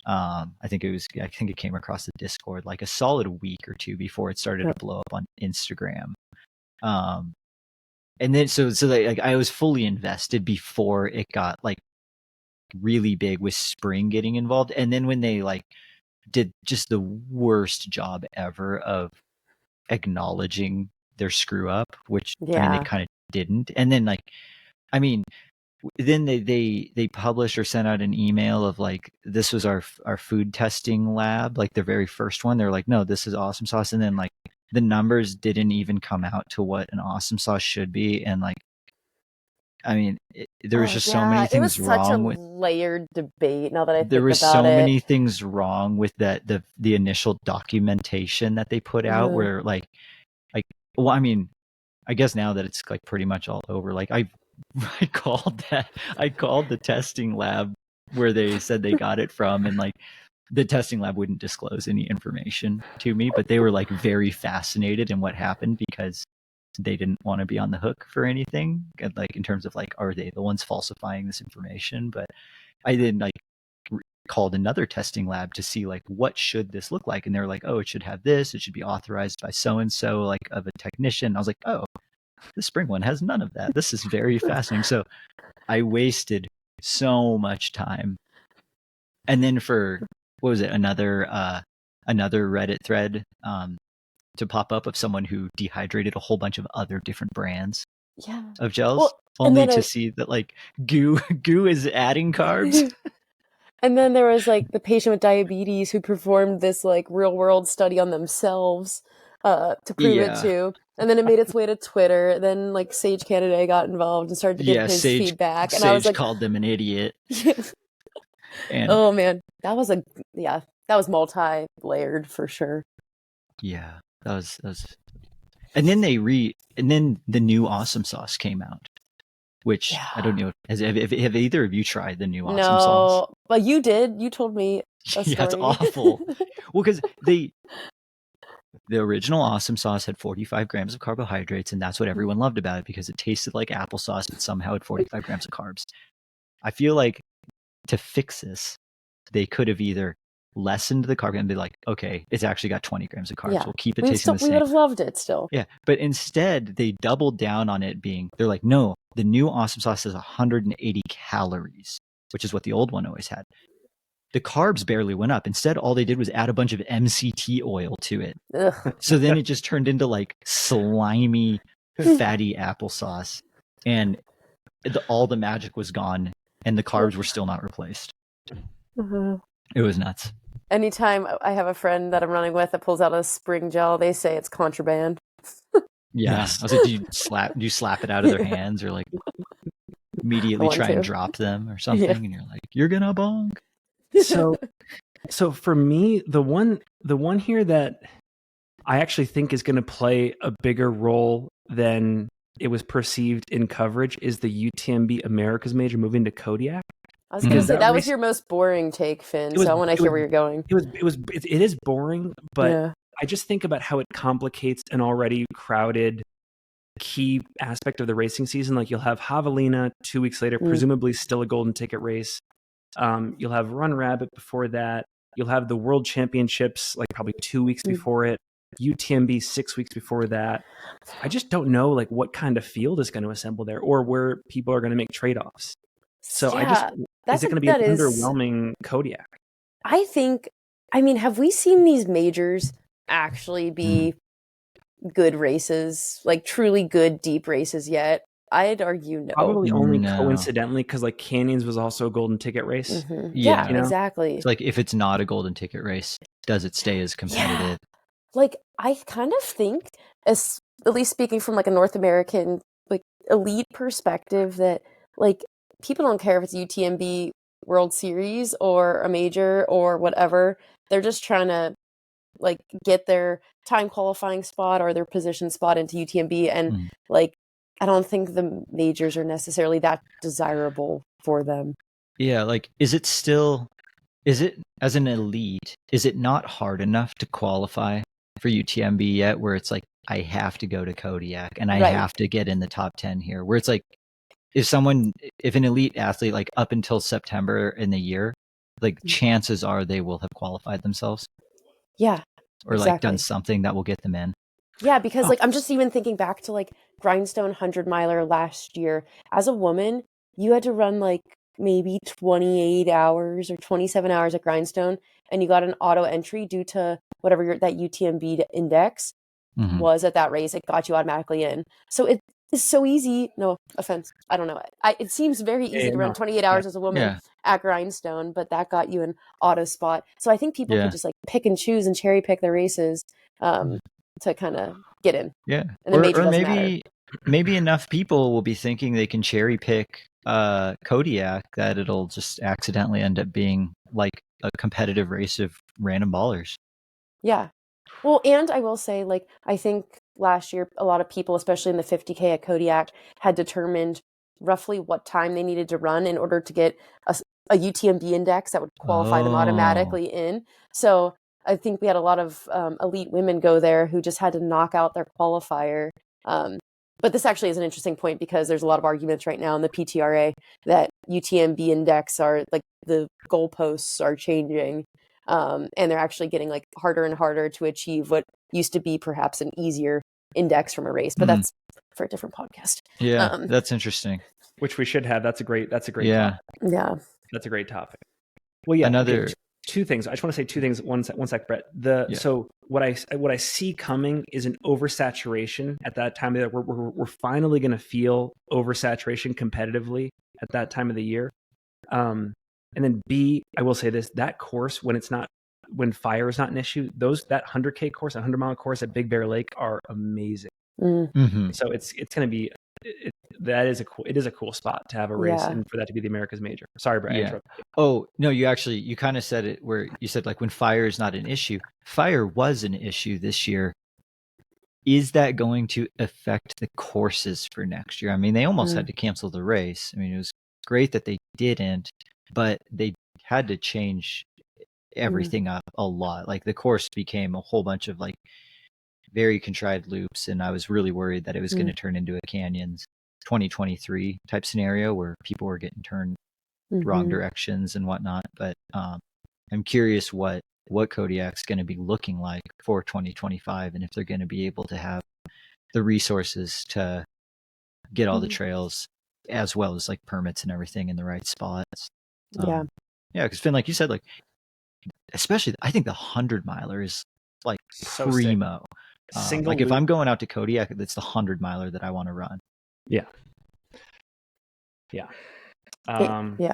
I think it came across the Discord like a solid week or two before it started to blow up on Instagram. And then so like I was fully invested before it got like really big with spring getting involved. And then when they like did just the worst job ever of acknowledging their screw up, which I mean they kind of didn't. And then like, I mean, then they published or sent out an email of like, this was our food testing lab, like the very first one. They're like, no, this is awesome sauce. And then like the numbers didn't even come out to what an awesome sauce should be. And like, I mean, there was just so many things wrong with layered debate. Now that I think there was about so many things wrong with the initial documentation that they put out where like, well, I mean, I guess now that it's like pretty much all over, like I called the testing lab where they said they got it from, and like the testing lab wouldn't disclose any information to me, but they were like very fascinated in what happened because they didn't want to be on the hook for anything, like in terms of like, are they the ones falsifying this information? But I then like called another testing lab to see like, what should this look like? And they were like, oh, it should have this, it should be authorized by so-and-so, like of a technician. I was like, oh, the spring one has none of that. This is very fascinating. So I wasted so much time. And then for, what was it, another Reddit thread to pop up of someone who dehydrated a whole bunch of other different brands Yeah. of gels, Well, only to see that like goo is adding carbs. And then there was like the patient with diabetes who performed this like real world study on themselves to prove it too. And then it made its way to Twitter. Then like Sage Canaday got involved and started to give his feedback. And I was like, called them an idiot. And oh man, that was multi-layered for sure. Yeah, that was. And then the new awesome sauce came out, which I don't know. Have either of you tried the new awesome sauce? No, but you did. You told me a story. Yeah, it's awful. Well, because the original awesome sauce had 45 grams of carbohydrates, and that's what everyone loved about it because it tasted like applesauce, but somehow had 45 grams of carbs. I feel like to fix this, they could have either lessened the carb and be like, okay, it's actually got 20 grams of carbs. We'll keep it tasting the same. We would have loved it still. Yeah, but instead they doubled down on it they're like, no, the new awesome sauce has 180 calories, which is what the old one always had. The carbs barely went up. Instead, all they did was add a bunch of MCT oil to it. Ugh. So then it just turned into like slimy, fatty applesauce. And all the magic was gone and the carbs were still not replaced. Mm-hmm. It was nuts. Anytime I have a friend that I'm running with that pulls out a spring gel, they say it's contraband. Yeah. Yes. I was like, do you slap it out of their hands or like immediately try and drop them or something? Yeah. And you're like, you're gonna bonk. So for me, the one here that I actually think is going to play a bigger role than it was perceived in coverage is the UTMB Americas major moving to Kodiak. I was going to say that was your most boring take, Finn. So I want to hear where you're going. It is boring, but I just think about how it complicates an already crowded key aspect of the racing season. Like you'll have Javelina 2 weeks later, presumably still a golden ticket race. You'll have Run Rabbit before that. You'll have the World Championships like probably 2 weeks before it. UTMB 6 weeks before that. I just don't know like what kind of field is going to assemble there or where people are going to make trade-offs. So is it going to be an underwhelming Kodiak? I mean, have we seen these majors actually be good races, like truly good deep races yet? I'd argue no. Probably only coincidentally because like Canyons was also a golden ticket race. Mm-hmm. Yeah, exactly. It's like if it's not a golden ticket race, does it stay as competitive? Yeah. Like I kind of think, at least speaking from like a North American like elite perspective, that like people don't care if it's UTMB World Series or a major or whatever. They're just trying to like get their time qualifying spot or their position spot into UTMB, and like I don't think the majors are necessarily that desirable for them. Yeah, like is it as an elite, is it not hard enough to qualify for UTMB yet where it's like I have to go to Kodiak and I have to get in the top 10 here, where it's like if an elite athlete like up until September in the year, like chances are they will have qualified themselves. Yeah. Or like done something that will get them in. Yeah, because like I'm just even thinking back to like Grindstone 100 miler last year. As a woman, you had to run like maybe 28 hours or 27 hours at Grindstone, and you got an auto entry due to whatever that UTMB index was at that race. It got you automatically in. So it is so easy. No offense. I don't know. It seems very easy to run 28 hours as a woman at Grindstone, but that got you an auto spot. So I think people could just like pick and choose and cherry pick their races to kind of get in. Yeah. And or maybe enough people will be thinking they can cherry pick Kodiak that it'll just accidentally end up being like a competitive race of random ballers. Yeah. Well, and I will say, like, I think last year, a lot of people, especially in the 50K at Kodiak, had determined roughly what time they needed to run in order to get a UTMB index that would qualify them automatically in. So I think we had a lot of elite women go there who just had to knock out their qualifier. But this actually is an interesting point because there's a lot of arguments right now in the PTRA that UTMB index are like the goalposts are changing. And they're actually getting like harder and harder to achieve what used to be perhaps an easier index from a race, but that's for a different podcast. Yeah, that's interesting. Which we should have. That's a great yeah. topic. Yeah. That's a great topic. Well, yeah. two things. I just want to say two things. One sec, Brett. So what I see coming is an oversaturation at that time of the year. We're finally going to feel oversaturation competitively at that time of the year. And then B, I will say this: that course, when fire is not an issue, that 100K course, 100-mile course at Big Bear Lake are amazing. Mm-hmm. So it's going to be. It is a cool spot to have a race and for that to be the America's Major. Sorry, Brett. I interrupted you. Oh, no, you kind of said it where you said like when fire is not an issue. Fire was an issue this year. Is that going to affect the courses for next year? I mean, they almost had to cancel the race. I mean, it was great that they didn't, but they had to change everything up a lot. Like the course became a whole bunch of like very contrived loops, and I was really worried that it was going to turn into a Canyons 2023 type scenario where people were getting turned wrong directions and whatnot. But I'm curious what Kodiak's going to be looking like for 2025, and if they're going to be able to have the resources to get all the trails as well as like permits and everything in the right spots. Because Finn, like you said, like especially I think the 100-miler is like So primo. Like if loop. I'm going out to Kodiak, it's the 100-miler that I want to run. Yeah. Oh, go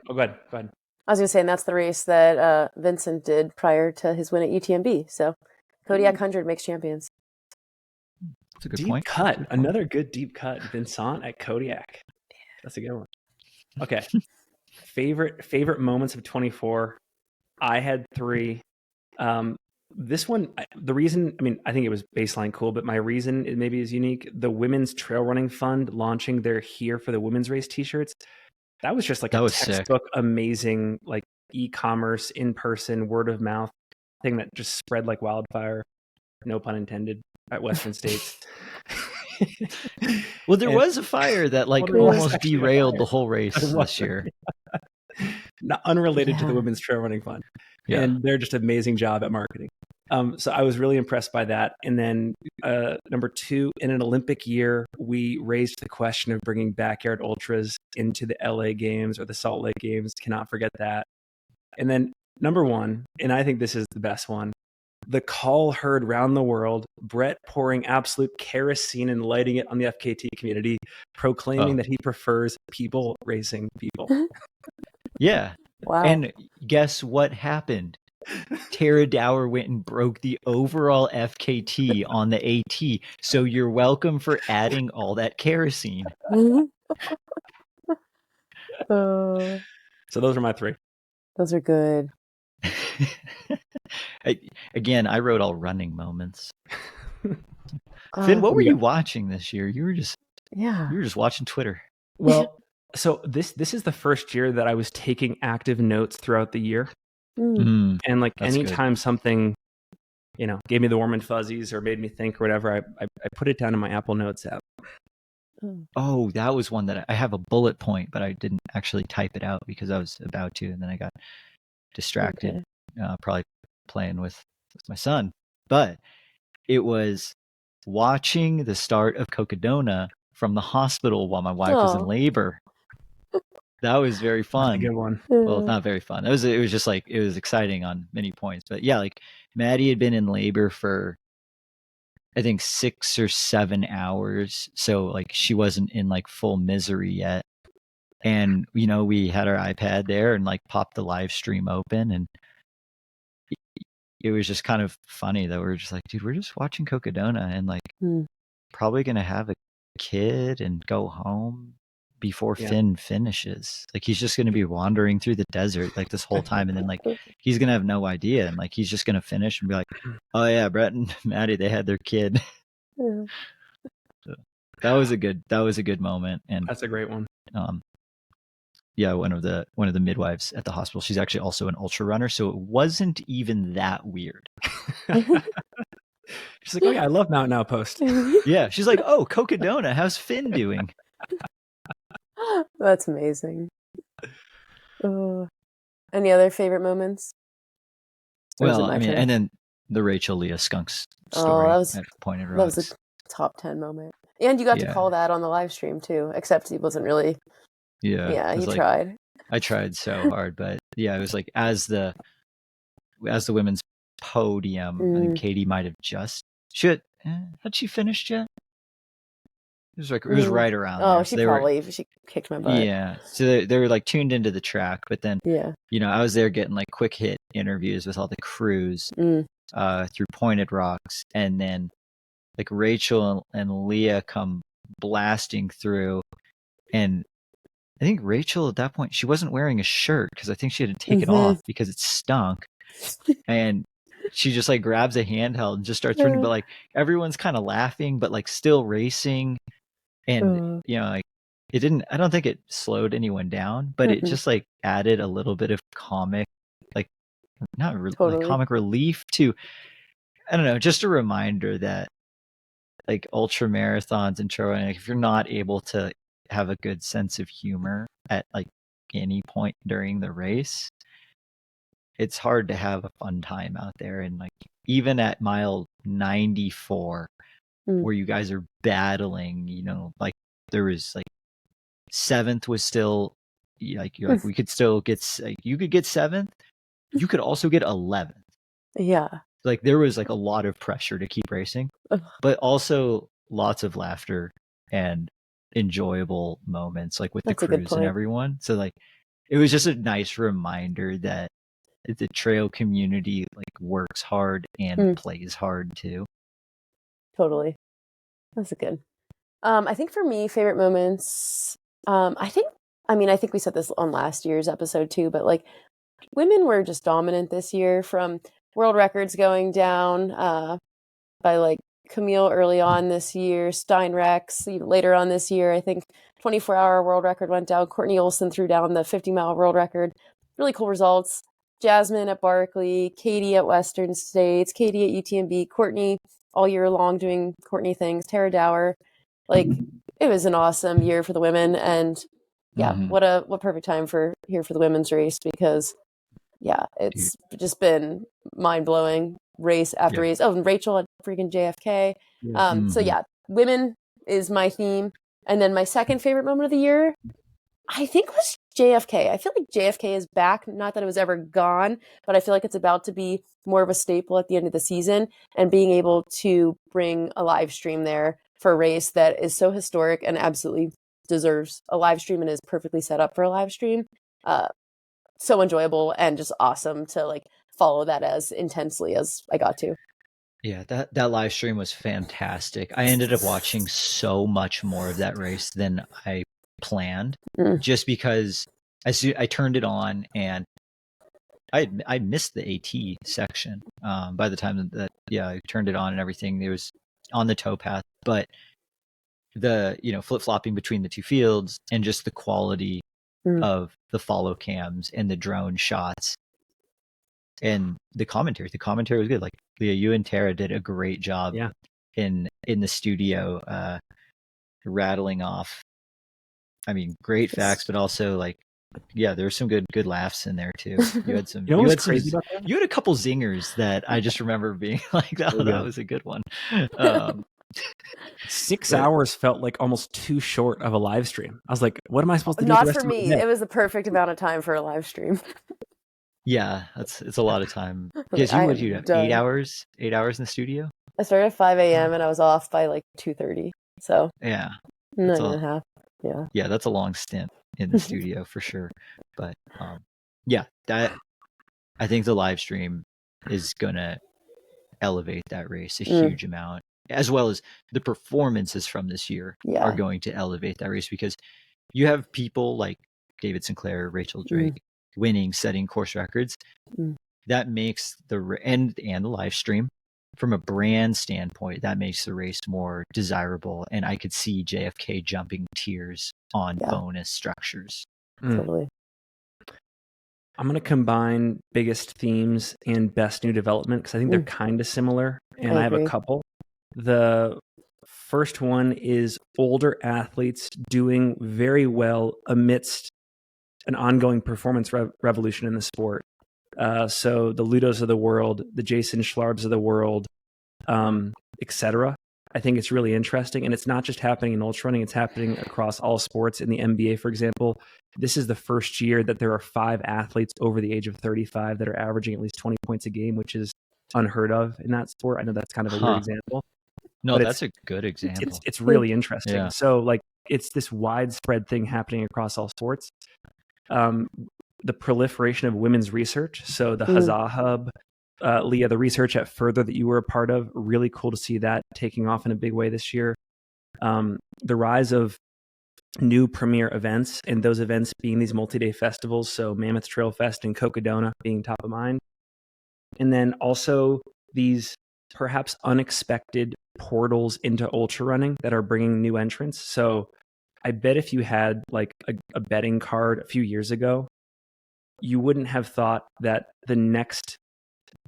ahead. I was going to say, and that's the race that Vincent did prior to his win at UTMB. So Kodiak 100 makes champions. That's a good deep point. cut. Another good deep cut. Vincent at Kodiak. That's a good one. Okay. Favorite moments of 24. I had 3. This one, the reason, I mean, I think it was baseline cool, but my reason it maybe is unique. The Women's Trail Running Fund launching their Here for the Women's Race t-shirts. That was just like a textbook, amazing, like e-commerce, in-person, word of mouth thing that just spread like wildfire. No pun intended at Western States. Well, there was a fire that like almost derailed the whole race this year. Not unrelated to the Women's Trail Running Fund. Yeah. And they're just an amazing job at marketing. So I was really impressed by that. And then number 2, in an Olympic year, we raised the question of bringing backyard ultras into the LA Games or the Salt Lake Games. Cannot forget that. And then number 1, and I think this is the best one, the call heard round the world, Brett pouring absolute kerosene and lighting it on the FKT community, proclaiming that he prefers people racing people. Yeah. Wow. And guess what happened? Tara Dower went and broke the overall FKT on the AT. So you're welcome for adding all that kerosene. So those are my 3. Those are good. I wrote all running moments. Finn, what were you watching this year? You were just watching Twitter. Well, so this is the first year that I was taking active notes throughout the year. And like anytime something, gave me the warm and fuzzies or made me think or whatever, I put it down in my Apple Notes app. Oh, that was one that I have a bullet point, but I didn't actually type it out because I was about to, and then I got distracted, probably playing with my son. But it was watching the start of Cocodona from the hospital while my wife was in labor. That was very fun. That's a good one. Well, not very fun. It was just like, it was exciting on many points. But yeah, like Maddie had been in labor for, I think 6 or 7 hours. So like she wasn't in like full misery yet. And, we had our iPad there and like popped the live stream open. And it was just kind of funny that we're just like, dude, we're just watching Cocodona and like probably going to have a kid and go home before Finn finishes. Like he's just going to be wandering through the desert like this whole time, and then like he's going to have no idea, and like he's just going to finish and be like, oh yeah, Brett and Maddie, they had their kid. So that was a good moment. And that's a great one. One of the midwives at the hospital, she's actually also an ultra runner, so it wasn't even that weird. She's like, oh yeah, I love Mountain Outpost. Yeah, she's like, oh, Cocodona, how's Finn doing? That's amazing. Any other favorite moments? Well, I mean, and then the Rachel Leah Skunks story at Pointed Rocks. That was a top 10 moment. And you got to call that on the live stream too, except he wasn't really. Yeah, he tried. I tried so hard, but yeah, it was like as the as the women's podium. I think Katie might have had she finished yet? It was right around there. She kicked my butt. Yeah. So they were like tuned into the track, but then, I was there getting like quick hit interviews with all the crews through Pointed Rocks. And then like Rachel and Leah come blasting through. And I think Rachel at that point, she wasn't wearing a shirt because I think she had to take it off because it stunk. And she just like grabs a handheld and just starts running, but like everyone's kind of laughing, but like still racing. And like I don't think it slowed anyone down, but it just like added a little bit of comic, like like comic relief to, I don't know, just a reminder that like ultra marathons and trail running, like, if you're not able to have a good sense of humor at like any point during the race, it's hard to have a fun time out there. And like even at mile 94, where you guys are battling, like there was like 7th was still like we could still get, like, you could get 7th, you could also get 11th. Yeah. Like there was like a lot of pressure to keep racing, but also lots of laughter and enjoyable moments like with the crews and everyone. So like it was just a nice reminder that the trail community like works hard and plays hard too. Totally. That's good. I think for me, favorite moments, I think we said this on last year's episode too, but like women were just dominant this year, from world records going down by like Camille early on this year, Steinrex later on this year. I think 24-hour world record went down. Courtney Olson threw down the 50-mile world record. Really cool results. Jasmine at Barkley, Katie at Western States, Katie at UTMB, Courtney all year long doing Courtney things, Tara Dower. Like it was an awesome year for the women, and what perfect time for the women's race, because it's just been mind-blowing race after race. Oh, and Rachel at freaking JFK. So women is my theme. And then my second favorite moment of the year, I think, was JFK. I feel like JFK is back. Not that it was ever gone, but I feel like it's about to be more of a staple at the end of the season, and being able to bring a live stream there for a race that is so historic and absolutely deserves a live stream and is perfectly set up for a live stream. So enjoyable and just awesome to like follow that as intensely as I got to. Yeah, that live stream was fantastic. I ended up watching so much more of that race than I planned, just because I turned it on and I missed the AT section by the time that I turned it on and everything. It was on the towpath, but the flip-flopping between the two fields and just the quality of the follow cams and the drone shots and the commentary was good. Like Leah, you and Tara did a great job in the studio rattling off, I mean, great facts, but also like there were some good laughs in there too. You had some you had a couple zingers that I just remember being like, that was a good one. 6 hours felt like almost too short of a live stream. I was like, what am I supposed to do? Not for me. It was the perfect amount of time for a live stream. Yeah, it's a lot of time. Yes, you have 8 hours? 8 hours in the studio? I started at 5 a.m. and I was off by like 2:30. So 9.5. Yeah. Yeah, that's a long stint in the studio for sure. But that I think the live stream is gonna elevate that race a huge amount, as well as the performances from this year are going to elevate that race, because you have people like David Sinclair, Rachel Drake winning, setting course records. That makes and the live stream, from a brand standpoint, that makes the race more desirable. And I could see JFK jumping tiers on bonus structures. Totally. I'm going to combine biggest themes and best new development, because I think they're kind of similar, and I have a couple. The first one is older athletes doing very well amidst an ongoing performance revolution in the sport. So the Ludos of the world, the Jason Schlarbs of the world, etc. I think it's really interesting. And it's not just happening in ultra running, it's happening across all sports. In the NBA, for example, this is the first year that there are 5 athletes over the age of 35 that are averaging at least 20 points a game, which is unheard of in that sport. I know that's kind of a weird example. No, that's a good example. It's really interesting. Yeah. So like it's this widespread thing happening across all sports. The proliferation of women's research. So the Huzzah Hub, Leah, the research at Further that you were a part of, really cool to see that taking off in a big way this year. The rise of new premier events, and those events being these multi-day festivals. So Mammoth Trail Fest and Cocodona being top of mind. And then also these perhaps unexpected portals into ultra running that are bringing new entrants. So I bet if you had like a betting card a few years ago, you wouldn't have thought that the next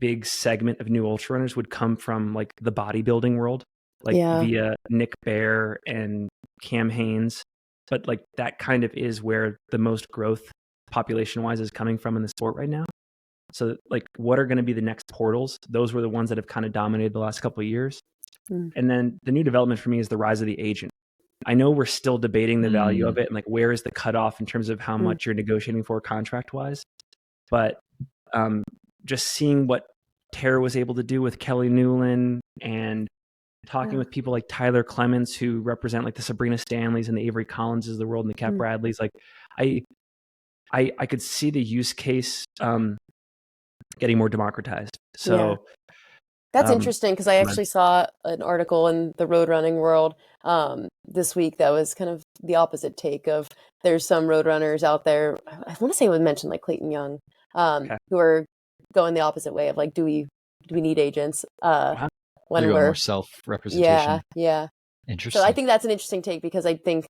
big segment of new ultra runners would come from like the bodybuilding world, like via Nick Bear and Cam Haynes. But like that kind of is where the most growth population wise is coming from in the sport right now. So like what are going to be the next portals? Those were the ones that have kind of dominated the last couple of years. And then the new development for me is the rise of the agent. I know we're still debating the value of it and like where is the cutoff in terms of how much you're negotiating for contract wise. But just seeing what Tara was able to do with Kelly Newland and talking with people like Tyler Clements, who represent like the Sabrina Stanleys and the Avery Collinses of the world and the Kat Bradleys, like I could see the use case getting more democratized. So that's interesting, because I actually saw an article in the road running world this week that was kind of the opposite take of there's some road runners out there. I want to say it was mentioned like Clayton Young, who are going the opposite way of like, do we need agents? When we're more self-representation. Yeah. Interesting. So I think that's an interesting take, because I think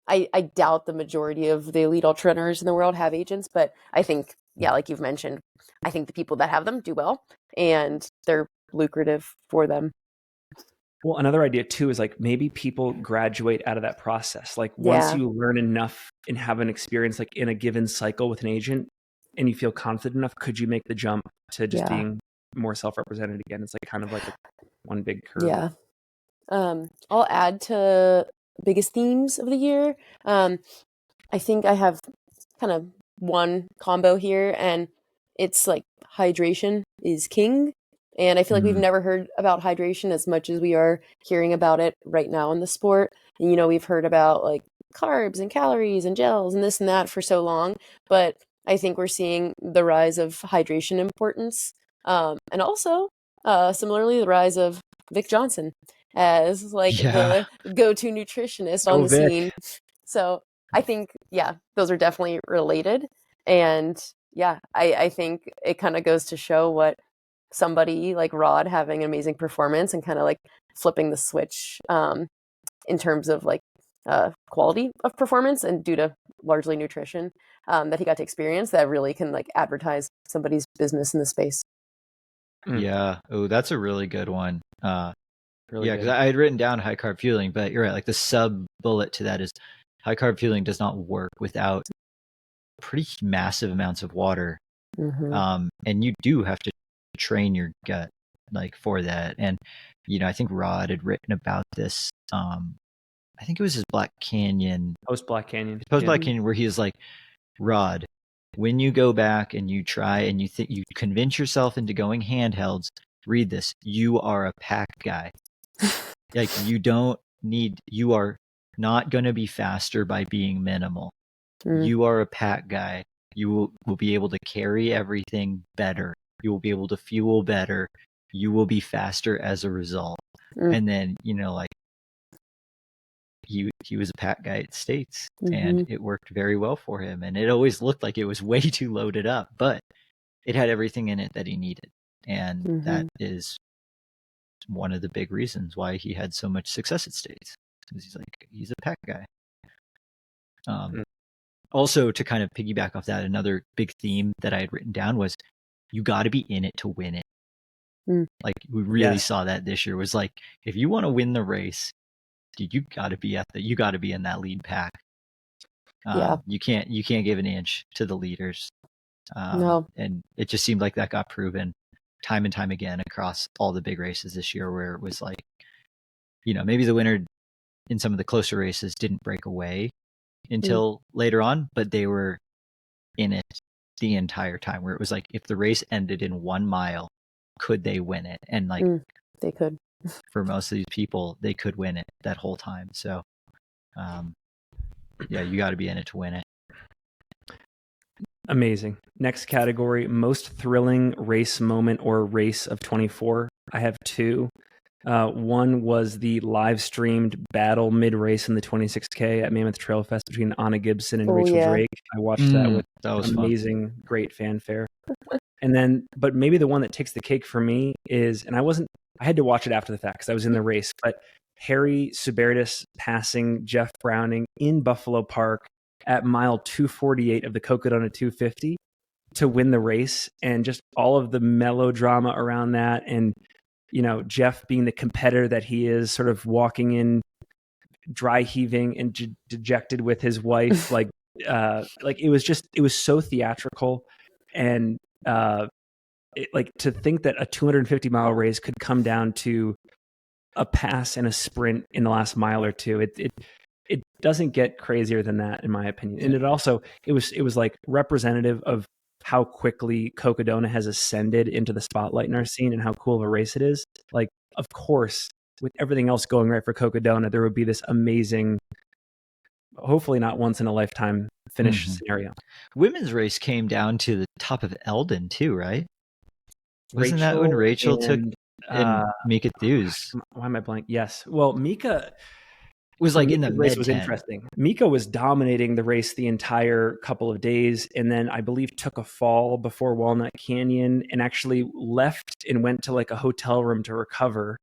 I doubt the majority of the elite ultra runners in the world have agents, but I think, like you've mentioned, I think the people that have them do well, and they're lucrative for them. Well, another idea too is like maybe people graduate out of that process. Like once you learn enough and have an experience like in a given cycle with an agent and you feel confident enough, could you make the jump to just being more self-represented again? It's like kind of like one big curve. Yeah. I'll add to biggest themes of the year. I think I have kind of one combo here, and it's like hydration is king. And I feel like we've never heard about hydration as much as we are hearing about it right now in the sport. And, we've heard about like carbs and calories and gels and this and that for so long, but I think we're seeing the rise of hydration importance. And also, similarly, the rise of Vic Johnson as like the go-to nutritionist on the scene. So I think, those are definitely related. And I think it kind of goes to show what somebody like Rod having an amazing performance and kind of like flipping the switch in terms of like quality of performance, and due to largely nutrition that he got to experience, that really can like advertise somebody's business in the space. Yeah. Oh, that's a really good one. Really because I had written down high carb fueling, but you're right. Like the sub bullet to that is high carb fueling does not work without pretty massive amounts of water. And you do have to train your gut like for that. And I think Rod had written about this. I think it was his Black Canyon post Black Canyon, where he is like, Rod, when you go back and you try and you think you convince yourself into going handhelds, read this. You are a pack guy. Like you are not going to be faster by being minimal. You are a pack guy. You will be able to carry everything better. You will be able to fuel better. You will be faster as a result. And then, like he was a pack guy at States, and it worked very well for him. And it always looked like it was way too loaded up, but it had everything in it that he needed. And that is one of the big reasons why he had so much success at States, because he's a pack guy. Also, to kind of piggyback off that, another big theme that I had written down was you got to be in it to win it. Like we really saw that this year, was like, if you want to win the race, dude, you got to be in that lead pack. You can't give an inch to the leaders. No. And it just seemed like that got proven time and time again across all the big races this year, where it was like maybe the winner in some of the closer races didn't break away until later on, but they were in it the entire time, where it was like, if the race ended in 1 mile, could they win it? And like they could. For most of these people, they could win it that whole time. So you got to be in it to win it. Amazing. Next category, most thrilling race moment or race of 24. I have two. One was the live streamed battle mid race in the 26K at Mammoth Trail Fest between Anna Gibson and Rachel Drake. I watched that with amazing, fun. Great fanfare. And then, but maybe the one that takes the cake for me is, and I had to watch it after the fact because I was in the race, but Harry Subertis passing Jeff Browning in Buffalo Park at mile 248 of the Cocodona 250 to win the race, and just all of the melodrama around that. And, Jeff being the competitor that he is, sort of walking in dry heaving and dejected with his wife. It was so theatrical. And, to think that a 250-mile race could come down to a pass and a sprint in the last mile or two, it doesn't get crazier than that, in my opinion. And it was like representative of how quickly Cocodona has ascended into the spotlight in our scene and how cool of a race it is. Like, of course, with everything else going right for Cocodona, there would be this amazing, hopefully not once in a lifetime finish scenario. Women's race came down to the top of Eldon too, right? Wasn't that when Rachel took and Mika Thews? Why am I blank? Yes. Well, Mika was like in the race was interesting. Mika was dominating the race the entire couple of days, and then I believe took a fall before Walnut Canyon and actually left and went to like a hotel room to recover.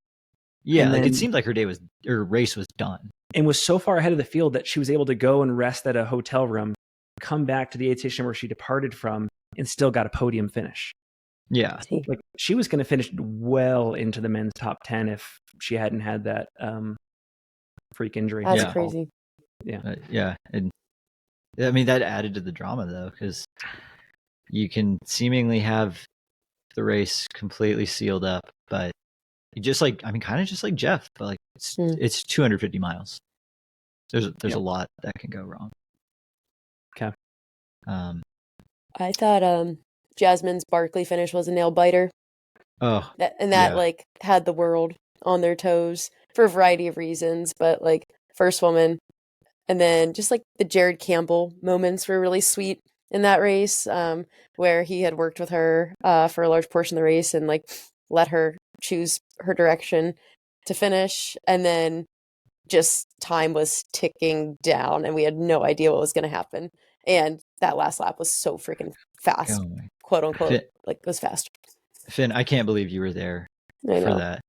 Yeah, and it seemed like her race was done. And was so far ahead of the field that she was able to go and rest at a hotel room, come back to the aid station where she departed from, and still got a podium finish. Yeah. Like, she was going to finish well into the men's top 10 if she hadn't had that freak injury. That's crazy. Yeah. And I mean, that added to the drama though, because you can seemingly have the race completely sealed up, but kind of just like Jeff, but like it's 250 miles. There's a lot that can go wrong. Okay. I thought Jasmine's Barkley finish was a nail biter. Oh, that had the world on their toes for a variety of reasons, but like first woman, and then just like the Jared Campbell moments were really sweet in that race, where he had worked with her for a large portion of the race and like let her choose her direction to finish, and then just time was ticking down and we had no idea what was going to happen, and that last lap was so freaking fast, quote unquote. Finn, like it was fast. Finn, I can't believe you were there for that.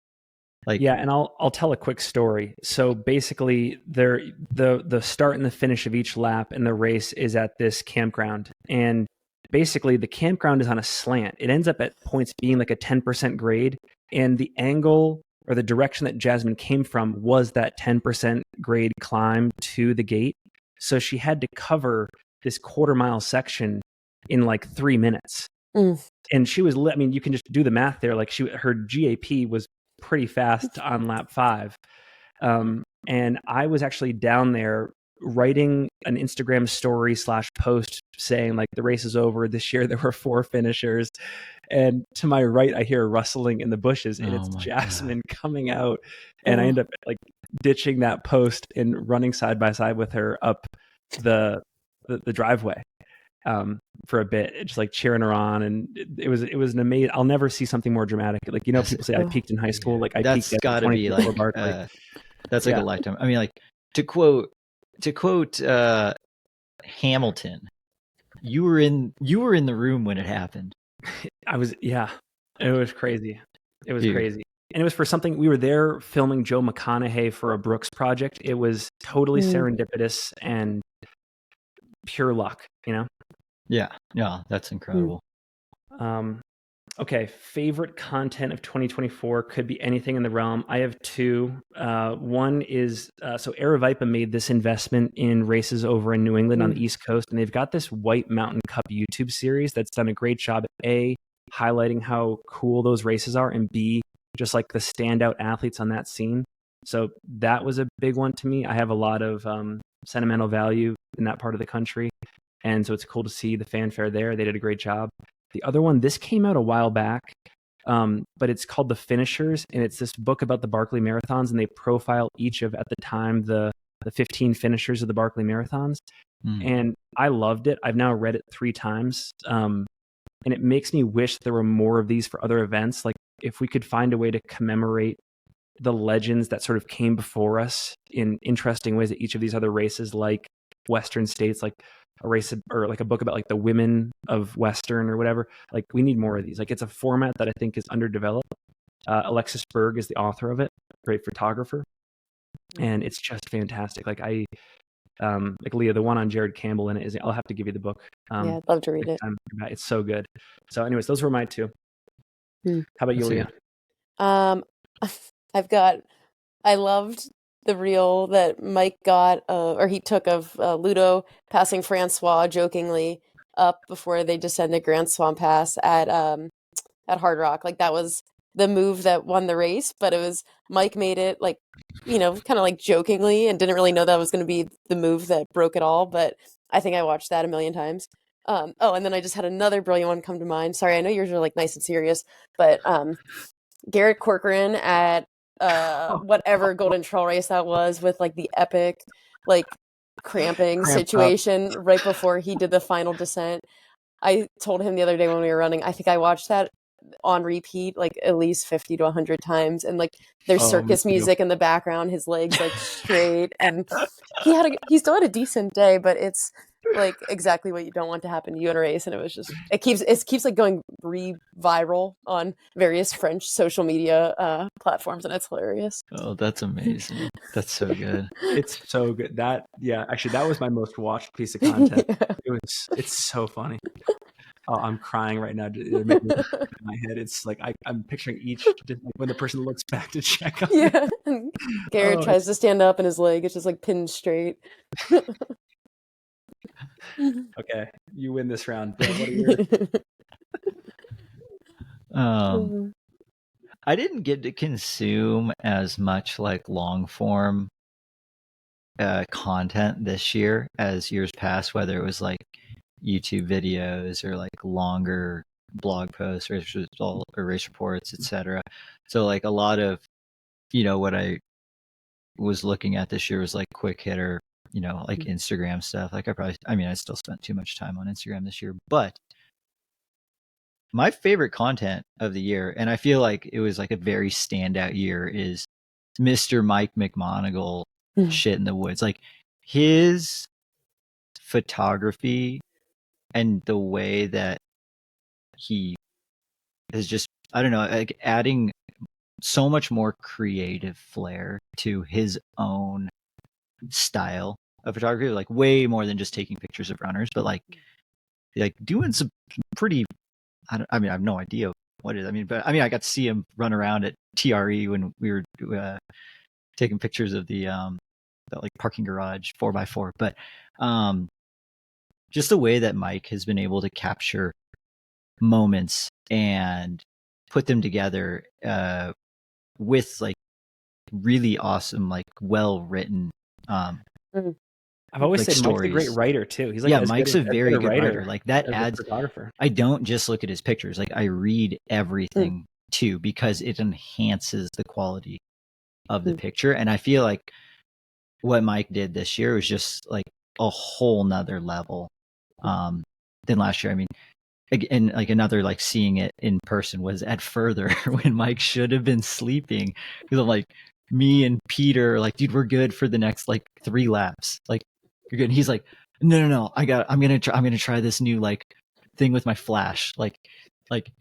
And I'll tell a quick story. So basically, the start and the finish of each lap in the race is at this campground, and basically the campground is on a slant. It ends up at points being like a 10% grade, and the angle or the direction that Jasmine came from was that 10% grade climb to the gate. So she had to cover this quarter-mile section in like 3 minutes. And she was, you can just do the math there. Like her GAP was pretty fast on lap 5. And I was actually down there writing an Instagram story /post saying like the race is over. This year there were 4 finishers. And to my right, I hear a rustling in the bushes, and it's Jasmine coming out. And I end up like ditching that post and running side by side with her up the driveway for a bit, just like cheering her on. And it was an amazing. I'll never see something more dramatic. Like, people say I peaked in high school. Like that's peaked gotta be like that's like a lifetime. I mean, like to quote Hamilton, you were in the room when it happened. I was, it was crazy. It was crazy. And it was for something, we were there filming Joe McConaughey for a Brooks project. It was totally serendipitous and pure luck, Yeah, that's incredible. Okay, favorite content of 2024 could be anything in the realm. I have 2. One is, so Aravaipa made this investment in races over in New England on the East Coast, and they've got this White Mountain Cup YouTube series that's done a great job at A, highlighting how cool those races are, and B, just like the standout athletes on that scene. So that was a big one to me. I have a lot of sentimental value in that part of the country. And so it's cool to see the fanfare there. They did a great job. The other one, this came out a while back, but it's called The Finishers. And it's this book about the Barkley Marathons. And they profile each of, at the time, the 15 finishers of the Barkley Marathons. And I loved it. I've now read it 3 times. And it makes me wish there were more of these for other events. Like if we could find a way to commemorate the legends that sort of came before us in interesting ways at each of these other races, like Western states, like a race or like a book about like the women of Western or whatever. Like we need more of these. Like it's a format that I think is underdeveloped. Alexis Berg is the author of it, great photographer. And it's just fantastic. Like like Leah, the one on Jared Campbell in it is, I'll have to give you the book. Yeah, I'd love to read it. It's so good. So anyways, those were my 2. How about you, Leah? I loved the reel that Mike got, or he took of Ludo passing Francois jokingly up before they descended Grand Swamp Pass at Hard Rock. Like that was the move that won the race, but it was Mike made it like, kind of like jokingly and didn't really know that was going to be the move that broke it all. But I think I watched that a million times. And then I just had another brilliant one come to mind. Sorry, I know yours are like nice and serious, but Garrett Corcoran at whatever Golden Trail race that was, with like the epic like cramping situation right before he did the final descent. I told him the other day when we were running, I think I watched that on repeat like at least 50 to 100 times, and like there's circus music in the background, his legs like straight, and he still had a decent day, but it's like exactly what you don't want to happen to you in a race. And it was just it keeps like going viral on various French social media platforms, and it's hilarious. Oh, that's amazing. That's so good. It's so good. Actually that was my most watched piece of content. Yeah. It's so funny. Oh, I'm crying right now. In my head, it's like I'm picturing each when the person looks back to check on yeah. And Garrett tries to stand up and his leg is just like pinned straight. Okay, you win this round. What are your... I didn't get to consume as much like long form content this year as years past, whether it was like YouTube videos or like longer blog posts or race reports, etc. So like a lot of what I was looking at this year was like quick hitter, like Instagram stuff. Like I still spent too much time on Instagram this year, but my favorite content of the year, and I feel like it was like a very standout year, is Mr. Mike McMonagle shit in the woods. Like his photography and the way that he is just, I don't know, like adding so much more creative flair to his own style of photography, like way more than just taking pictures of runners, but like doing some pretty, I have no idea what it is. But I got to see him run around at TRE when we were taking pictures of the like parking garage 4x4. But just the way that Mike has been able to capture moments and put them together with like really awesome, like well written. I've always said stories. Mike's a great writer too. He's like Mike's a very good writer. Like that adds. Photographer. I don't just look at his pictures. Like I read everything too, because it enhances the quality of the picture. And I feel like what Mike did this year was just like a whole nother level than last year. And like another, like seeing it in person was at Further when Mike should have been sleeping, because I'm like, me and Peter, like, dude, we're good for the next like 3 laps. Like, you're good. And he's like, no, I'm gonna try this new like thing with my flash. Like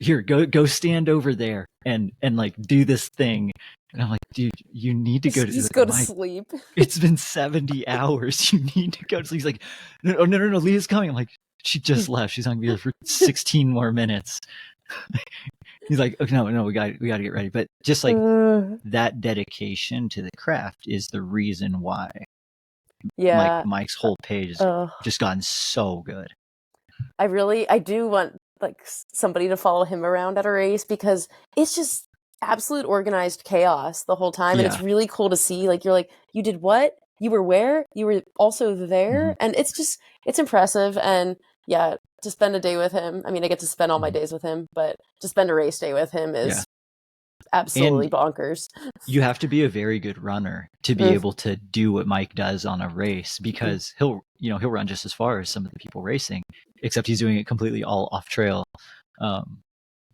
here, go stand over there and like do this thing. And I'm like, dude, you need to go to sleep. It's been 70 hours. You need to go to sleep. He's like, no, Leah's coming. I'm like, she just left. She's not gonna be there for 16 more minutes. He's like, okay, no, we got to get ready. But just like that dedication to the craft is the reason why. Yeah, like Mike's whole page has just gotten so good. I do want like somebody to follow him around at a race, because it's just absolute organized chaos the whole time. And Yeah. it's really cool to see, like, you're like, you did what? You were where? You were also there? And it's impressive. And yeah, to spend a day with him. I mean, I get to spend all my days with him, but to spend a race day with him is absolutely bonkers. You have to be a very good runner to be able to do what Mike does on a race, because he'll run just as far as some of the people racing, except he's doing it completely all off trail.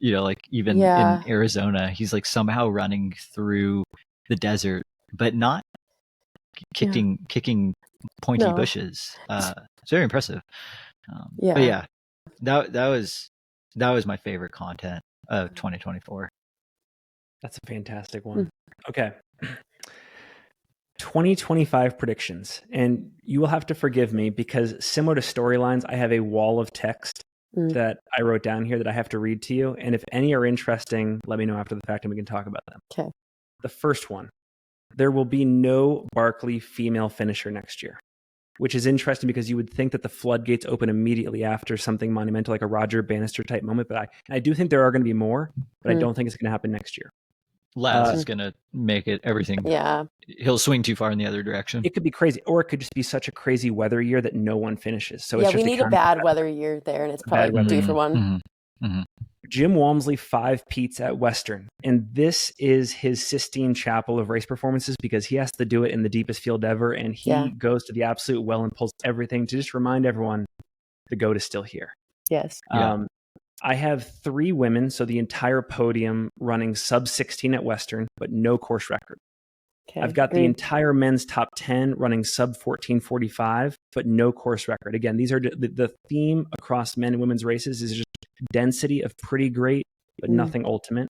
Like even in Arizona, he's like somehow running through the desert, but not kicking pointy bushes. It's very impressive. But yeah, that was my favorite content of 2024. That's a fantastic one. Okay. 2025 predictions. And you will have to forgive me because similar to storylines, I have a wall of text that I wrote down here that I have to read to you. And if any are interesting, let me know after the fact and we can talk about them. Okay. The first one, there will be no Barkley female finisher next year, which is interesting because you would think that the floodgates open immediately after something monumental like a Roger Bannister type moment. But I do think there are going to be more, but I don't think it's going to happen next year. Laz is going to make it everything. Yeah. He'll swing too far in the other direction. It could be crazy, or it could just be such a crazy weather year that no one finishes. So yeah, we need a bad weather year there, and it's probably due for one. Jim Walmsley 5 Peats at Western, and this is his Sistine Chapel of race performances because he has to do it in the deepest field ever, and he goes to the absolute well and pulls everything to just remind everyone the GOAT is still here. Yes. I have 3 women, so the entire podium running sub 16 at Western, but no course record. Okay, I've got the entire men's top 10 running sub 14:45, but no course record. Again, these are the theme across men and women's races is just density of pretty great, but nothing ultimate.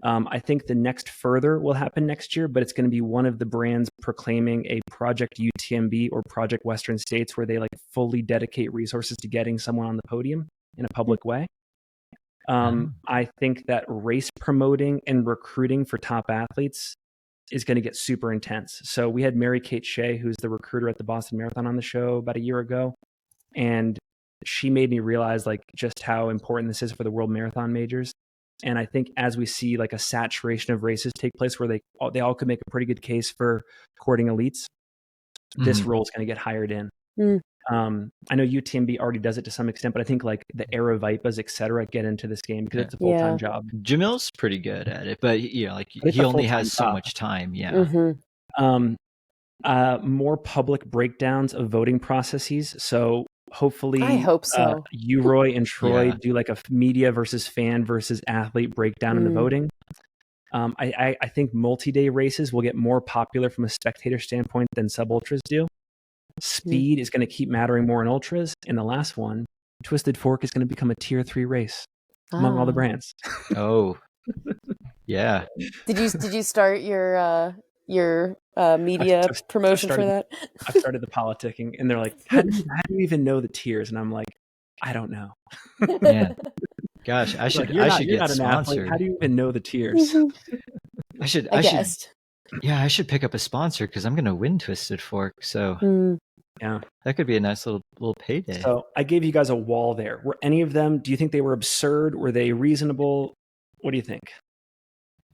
I think the next further will happen next year, but it's going to be one of the brands proclaiming a Project UTMB or Project Western States where they like fully dedicate resources to getting someone on the podium in a public way. I think that race promoting and recruiting for top athletes is going to get super intense. So we had Mary Kate Shea, who's the recruiter at the Boston Marathon, on the show about a year ago. And she made me realize like just how important this is for the world marathon majors. And I think as we see like a saturation of races take place where they all could make a pretty good case for courting elites, this role is going to get hired in. I know UTMB already does it to some extent, but I think like the Aravaipas, et cetera, get into this game because it's a full-time job. Jamil's pretty good at it, but he only has so much time. More public breakdowns of voting processes. So hopefully, I hope so. UROY and TROY do like a media versus fan versus athlete breakdown in the voting. I think multi-day races will get more popular from a spectator standpoint than sub-ultras do. Speed is going to keep mattering more in ultras. And the last one, Twisted Fork is going to become a tier 3 race among all the brands. Yeah. Did you start your media promotion for that? I started the politicking, and they're like, how do you even know the tiers? And I'm like, I don't know. Yeah. Gosh, I should get sponsored. How do you even know the tiers? I should pick up a sponsor because I'm going to win Twisted Fork. So yeah, that could be a nice little payday. So I gave you guys a wall there. Were any of them, do you think they were absurd? Were they reasonable? What do you think?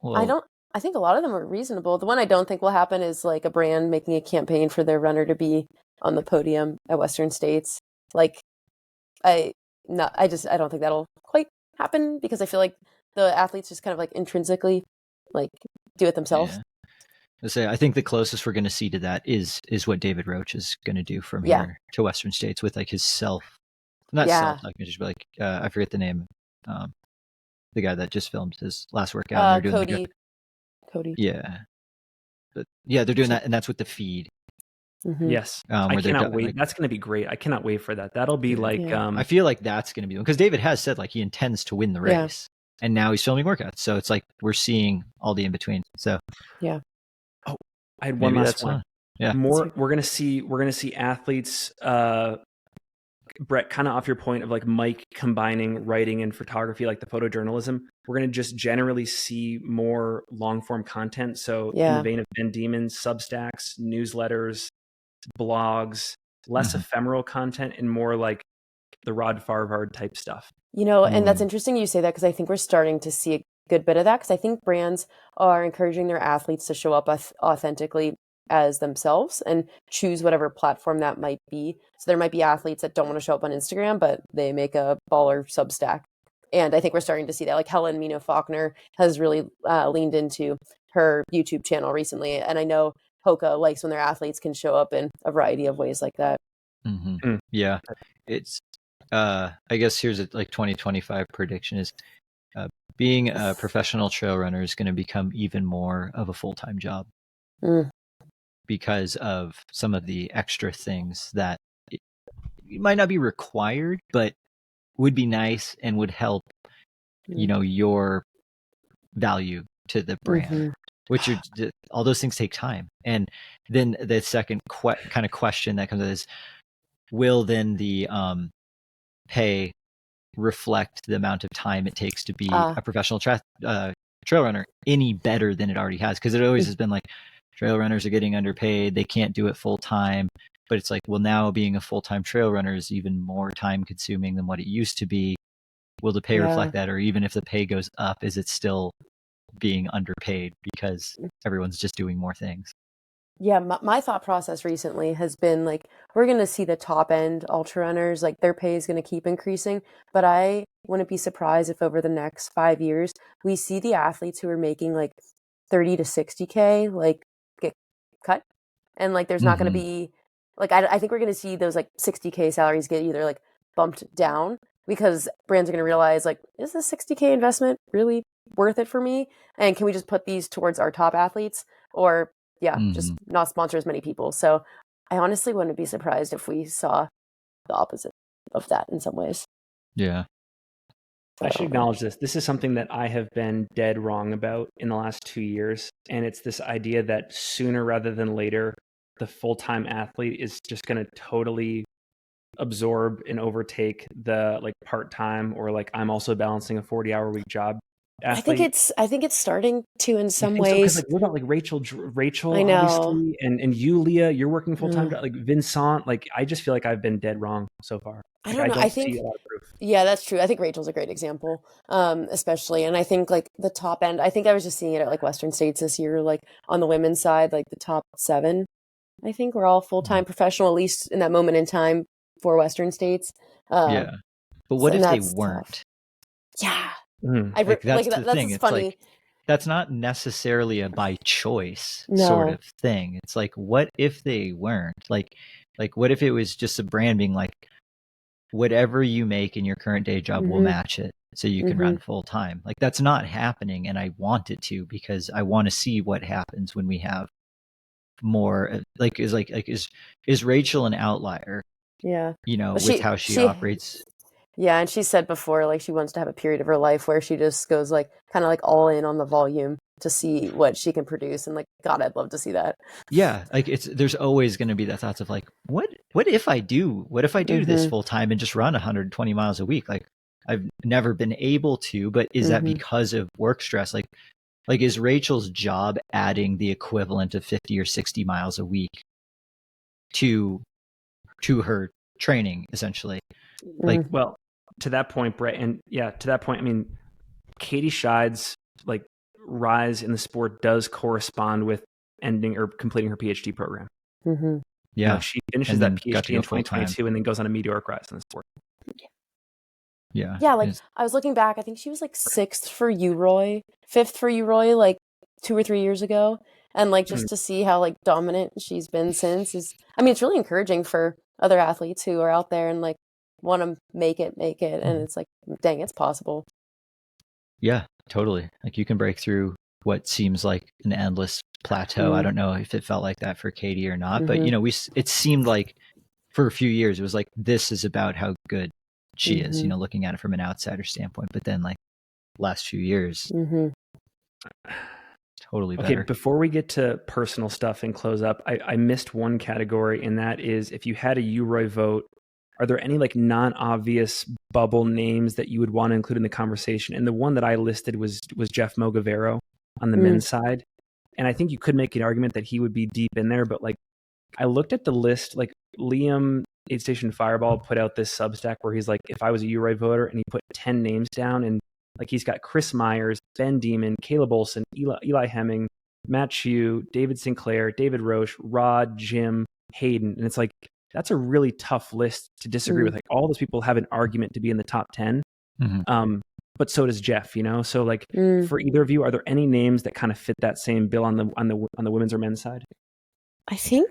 Well, I think a lot of them are reasonable. The one I don't think will happen is like a brand making a campaign for their runner to be on the podium at Western States. Like I don't think that'll quite happen because I feel like the athletes just kind of like intrinsically like do it themselves. Yeah. I think the closest we're going to see to that is what David Roach is going to do from here to Western States with like his self, but like I forget the name, the guy that just filmed his last workout. And they're doing Cody. Yeah, but they're doing that, and that's with the feed. Yes, I cannot wait. That's going to be great. I cannot wait for that. That'll be I feel like that's going to be because David has said like he intends to win the race, and now he's filming workouts. So it's like we're seeing all the in between. So yeah. I had one last one. We're gonna see athletes. Brett, kind of off your point of like Mike combining writing and photography, like the photojournalism. We're gonna just generally see more long form content. So in the vein of Ben Demon, Substacks, newsletters, blogs, less ephemeral content, and more like the Rod Farvard type stuff. And that's interesting you say that because I think we're starting to see good bit of that, because I think brands are encouraging their athletes to show up authentically as themselves and choose whatever platform that might be. So there might be athletes that don't want to show up on Instagram, but they make a baller Substack. And I think we're starting to see that. Like Helen Mino Faulkner has really leaned into her YouTube channel recently. And I know Hoka likes when their athletes can show up in a variety of ways like that. Yeah. It's, I guess here's a 2025 prediction is being a professional trail runner is going to become even more of a full-time job because of some of the extra things that it might not be required, but would be nice and would help, your value to the brand, which are, all those things take time. And then the second kind of question that comes up is, will then the pay reflect the amount of time it takes to be a professional trail runner any better than it already has? Because it always has been like trail runners are getting underpaid, they can't do it full time. But it's like, well, now being a full-time trail runner is even more time consuming than what it used to be. Will the pay reflect that? Or even if the pay goes up, is it still being underpaid because everyone's just doing more things? Yeah, my thought process recently has been like, we're going to see the top end ultra runners, like their pay is going to keep increasing. But I wouldn't be surprised if over the next 5 years, we see the athletes who are making like 30 to 60K, like get cut. And like, there's not going to be like, I think we're going to see those like 60K salaries get either like bumped down, because brands are going to realize like, is this 60K investment really worth it for me? And can we just put these towards our top athletes? Or just not sponsor as many people. So I honestly wouldn't be surprised if we saw the opposite of that in some ways. Yeah. I should acknowledge this. This is something that I have been dead wrong about in the last 2 years. And it's this idea that sooner rather than later, the full-time athlete is just going to totally absorb and overtake the like part-time, or like I'm also balancing a 40-hour week job athlete. I think it's starting to in some ways. So? Like, what about like Rachel, I know. obviously, and you, Leah, you're working full-time, like Vincent. Like, I just feel like I've been dead wrong so far. I don't know. I think see a lot of proof. Yeah, that's true. I think Rachel's a great example, especially. And I think like the top end, I think I was just seeing it at like Western States this year, like on the women's side, like the top 7, I think we're all full-time professional, at least in that moment in time for Western States. But what if they weren't? Tough. Yeah. That's the thing. It's funny. Like, that's not necessarily a by choice sort of thing. It's like, what if they weren't? Like what if it was just a brand being like, whatever you make in your current day job, we'll match it so you can run full time. Like, that's not happening, and I want it to, because I want to see what happens when we have more. Is Rachel an outlier? Yeah, with how she operates. Yeah, and she said before, like, she wants to have a period of her life where she just goes like kind of like all in on the volume to see what she can produce. And like, God, I'd love to see that. Yeah, like there's always going to be that thoughts of like, what if I do this full time and just run 120 miles a week? Like, I've never been able to, but is that because of work stress? Like is Rachel's job adding the equivalent of 50 or 60 miles a week to her training, essentially? Like, well, to that point, Brett, and to that point, I mean, Katie Scheide's like rise in the sport does correspond with ending or completing her PhD program. Yeah, she finishes that PhD in 2022 and then goes on a meteoric rise in the sport. Yeah. Like, I was looking back, I think she was like 6th for UROY, 5th for UROY, like 2 or 3 years ago. And like, just to see how like dominant she's been since is, I mean, it's really encouraging for other athletes who are out there and like want to make it. And it's like, dang, it's possible. Yeah, totally. Like, you can break through what seems like an endless plateau. I don't know if it felt like that for Katie or not, but it seemed like for a few years, it was like, this is about how good she is, looking at it from an outsider standpoint. But then like last few years, totally better. Okay, before we get to personal stuff and close up, I missed one category, and that is, if you had a UROY vote, are there any like non-obvious bubble names that you would want to include in the conversation? And the one that I listed was Jeff Mogavero on the men's side. And I think you could make an argument that he would be deep in there, but like, I looked at the list, like Liam, Aid Station Fireball, put out this Substack where he's like, if I was a UROY voter, and he put 10 names down, and Like he's got Chris Myers, Ben Demon, Caleb Olson, Eli Hemming, Matt Chu, David Sinclair, David Roche, Rod, Jim, Hayden. And it's like, that's a really tough list to disagree with. Like all those people have an argument to be in the top 10. But so does Jeff, So like for either of you, are there any names that kind of fit that same bill on the women's or men's side? I think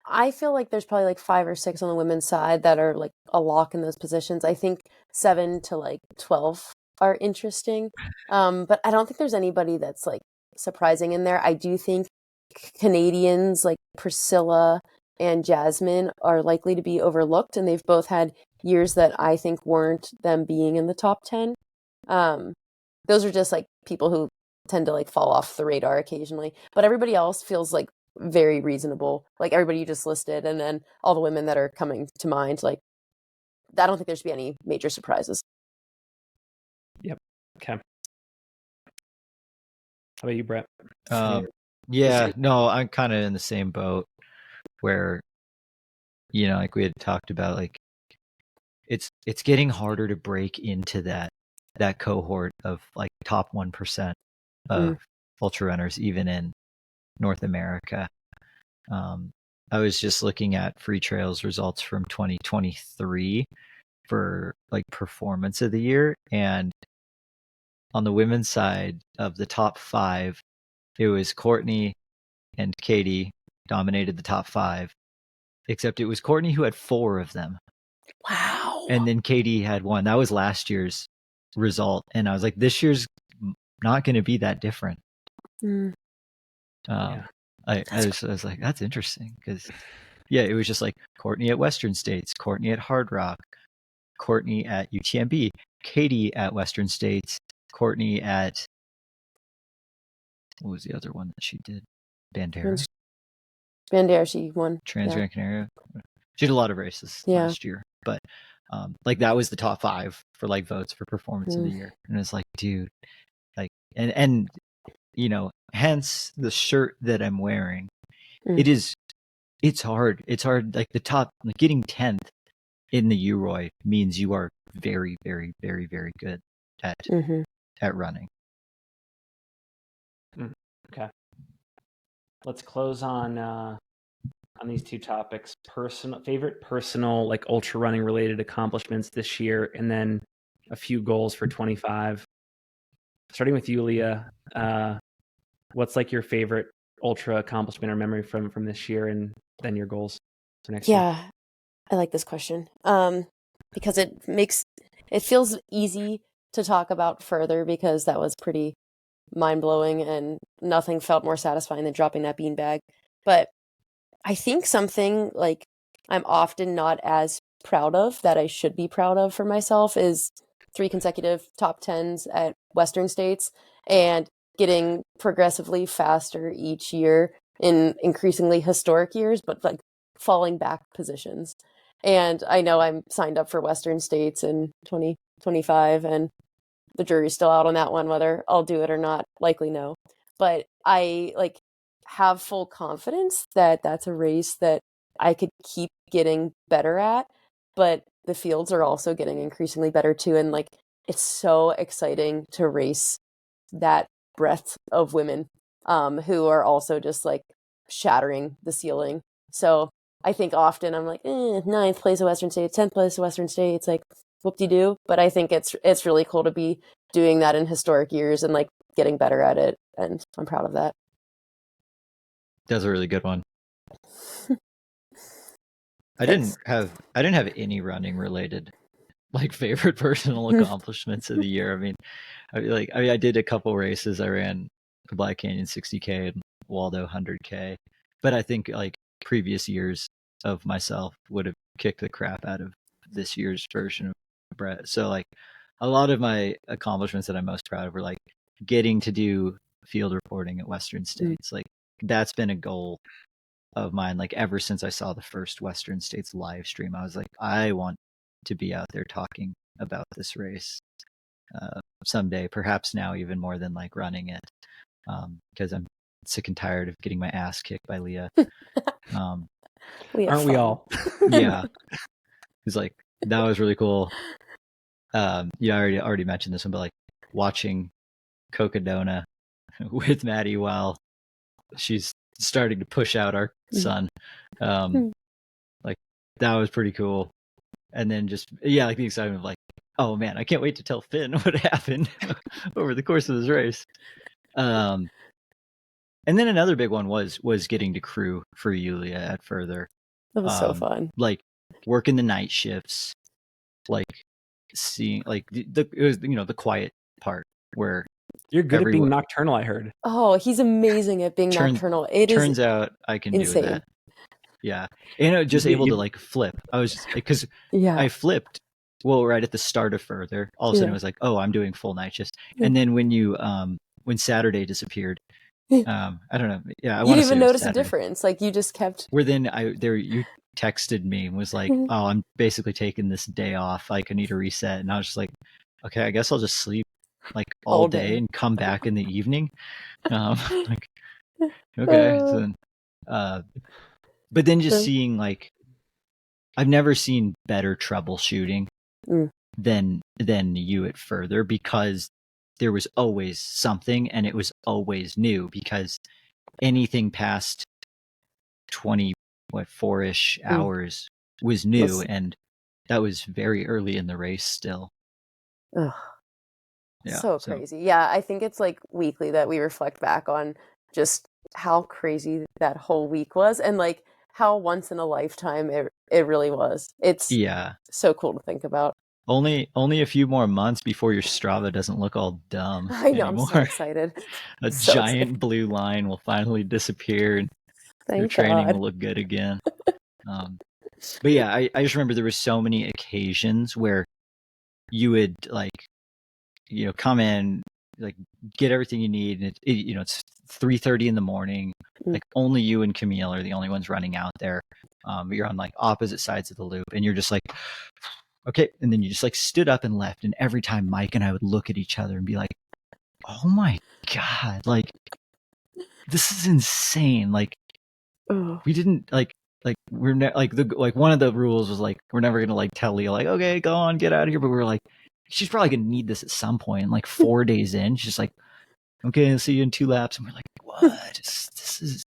I feel like there's probably 5 or 6 on the women's side that are like a lock in those positions. I think 7 to 12 are interesting. But I don't think there's anybody that's surprising in there. I do think Canadians like Priscilla and Jasmine are likely to be overlooked, and they've both had years that I think weren't them being in the top 10. Those are just people who tend to fall off the radar occasionally, but everybody else feels very reasonable. Everybody you just listed, and then all the women that are coming to mind, I don't think there should be any major surprises. Yep. Okay. How about you, Brett? Yeah, no, I'm kind of in the same boat where, we had talked about, it's getting harder to break into that cohort of top 1% of ultra runners, even in North America. I was just looking at Free Trails results from 2023 for performance of the year, and on the women's side of the top 5, it was Courtney and Katie dominated the top 5, except it was Courtney who had 4 of them. Wow. And then Katie had 1. That was last year's result, and I was like, this year's not going to be that different. I was like, that's interesting, because it was just Courtney at Western States, Courtney at Hard Rock, Courtney at UTMB, Katie at Western States, Courtney at, what was the other one that she did? Bandera, she won Gran Canaria. She did a lot of races last year, but that was the top 5 for votes for performance of the year, and it's dude, and hence the shirt that I'm wearing. It's hard. The top, getting 10th in the UROY means you are very, very, very, very good at running. Okay. Let's close on these 2 topics: favorite personal ultra running related accomplishments this year, and then a few goals for 25. Starting with you, Leah. What's your favorite ultra accomplishment or memory from this year, and then your goals for next year? Yeah, I like this question because it feels easy to talk about further, because that was pretty mind-blowing and nothing felt more satisfying than dropping that beanbag. But I think something I'm often not as proud of that I should be proud of for myself is 3 consecutive top 10s at Western States, and getting progressively faster each year in increasingly historic years, but falling back positions. And I know I'm signed up for Western States in 2025, and the jury's still out on that one, whether I'll do it or not. Likely no. But I have full confidence that that's a race that I could keep getting better at, but the fields are also getting increasingly better too. And it's so exciting to race that breadth of women who are also just shattering the ceiling. So I think often I'm 9th place at Western States, 10th place at Western States, whoop-de-doo. But I think it's really cool to be doing that in historic years and getting better at it, and I'm proud of that. That's a really good one. I didn't have any running related favorite personal accomplishments of the year. I did a couple races. I ran the Black Canyon 60K and Waldo 100K, but I think previous years of myself would have kicked the crap out of this year's version of Brett. So a lot of my accomplishments that I'm most proud of were getting to do field reporting at Western States. That's been a goal of mine ever since I saw the first Western States live stream. I was I want to be out there talking about this race someday, perhaps now even more than running it, because I'm sick and tired of getting my ass kicked by Leah. Aren't we all? Yeah. It's that was really cool. I already mentioned this one, but watching Cocodona with Maddie while she's starting to push out our son. Like that was pretty cool. And then just like the excitement of like, oh man, I can't wait to tell Finn what happened over the course of this race. And then another big one was getting to crew for Yulia at Further. That was so fun. Like working the night shifts, like seeing like it was the quiet part where you're good at being nocturnal. I heard. Oh, he's amazing at being nocturnal. Turns out I can insane. do that. Yeah, and just able to like flip. I was just because I flipped. Well, right at the start of Further, all of a sudden it was like, oh, I'm doing full night shifts. And then when Saturday disappeared, I don't know. Yeah, you didn't even notice a difference. Like you just kept. Where then you texted me and was like, oh, I'm basically taking this day off. Like I need a reset, and I was just like, okay, I guess I'll just sleep like all day and come back in the evening. Like okay, so then, but then just seeing like, I've never seen better troubleshooting than you at Further, because there was always something and it was always new, because anything past 4-ish hours was new, and that was very early in the race still. Ugh. Yeah, so crazy. Yeah, I think it's like weekly that we reflect back on just how crazy that whole week was, and like how once in a lifetime it really was. It's so cool to think about. Only a few more months before your Strava doesn't look all dumb. I know, anymore. I'm so excited. A giant blue line will finally disappear, and your training will look good again. But yeah, I just remember there were so many occasions where you would like, come in, like get everything you need, and it's 3:30 in the morning. Like only you and Camille are the only ones running out there. You're on like opposite sides of the loop, and you're just like, okay. And then you just like stood up and left. And every time Mike and I would look at each other and be like, oh my God, like this is insane. Like we didn't like we're like one of the rules was like, we're never going to like tell Leah like, okay, go on, get out of here. But we're like, she's probably going to need this at some point. And like 4 days in, she's like, okay, I'll see you in 2 laps. And we're like, what? This is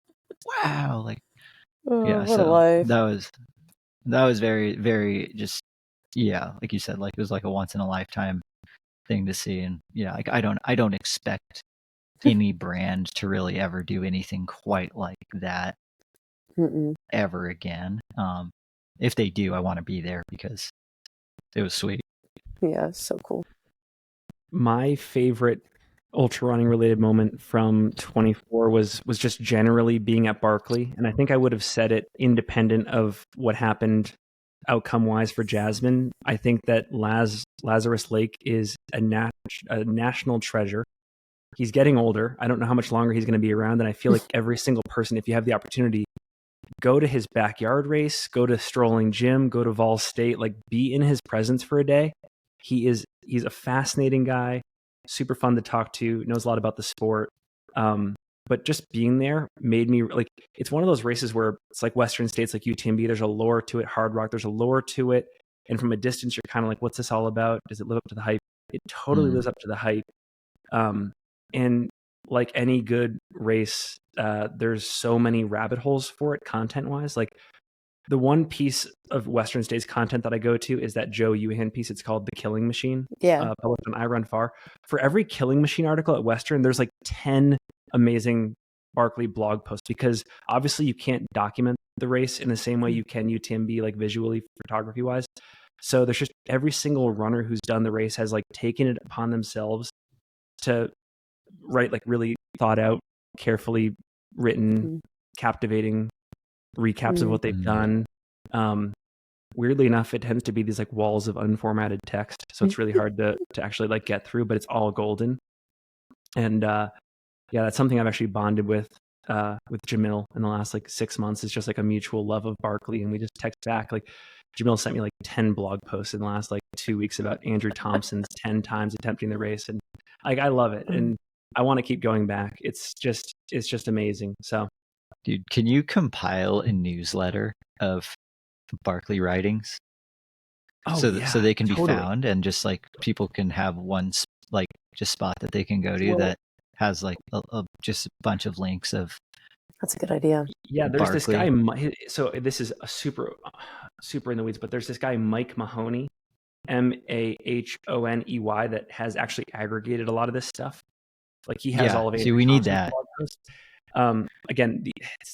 wow. Like, what a life. That was very, very just, like you said, like it was like a once in a lifetime thing to see. And like I don't expect any brand to really ever do anything quite like that ever again. If they do, I want to be there because it was sweet. Yeah, so cool. My favorite ultra running related moment from 24 was just generally being at Barkley, and I think I would have said it independent of what happened outcome wise for Jasmine. I think that Lazarus Lake is a national treasure. He's getting older. I don't know how much longer he's going to be around, and I feel like every single person, if you have the opportunity, go to his backyard race, go to Strolling Gym, go to Vol State, like be in his presence for a day. He's a fascinating guy, super fun to talk to, knows a lot about the sport. But just being there made me like, it's one of those races where it's like Western States, like UTMB, there's a lore to it. Hard Rock, there's a lore to it. And from a distance, you're kind of like, what's this all about? Does it live up to the hype? It totally lives up to the hype. And like any good race, there's so many rabbit holes for it content wise. Like the one piece of Western States content that I go to is that Joe Ewan piece. It's called The Killing Machine. Yeah. Published on I Run Far. For every Killing Machine article at Western, there's like 10 amazing Barkley blog posts, because obviously you can't document the race in the same way you can UTMB, like visually, photography wise. So there's just every single runner who's done the race has like taken it upon themselves to write like really thought out, carefully written, captivating recaps of what they've done. Weirdly enough, it tends to be these like walls of unformatted text, so it's really hard to actually like get through, but it's all golden. And that's something I've actually bonded with Jamil in the last like 6 months. It's just like a mutual love of Barkley, and we just text back. Like Jamil sent me like 10 blog posts in the last like 2 weeks about Andrew Thompson's 10 times attempting the race, and like I love it, and I want to keep going back. It's just amazing. So, dude, can you compile a newsletter of Barkley writings? So they can be found, and just like people can have one like just spot that they can go to that has like just a bunch of links of. That's a good idea. Yeah, there's Barkley. this guy. So this is a super in the weeds, but there's this guy Mike Mahoney, Mahoney, that has actually aggregated a lot of this stuff. Like he has all of it. See, we need that. Again,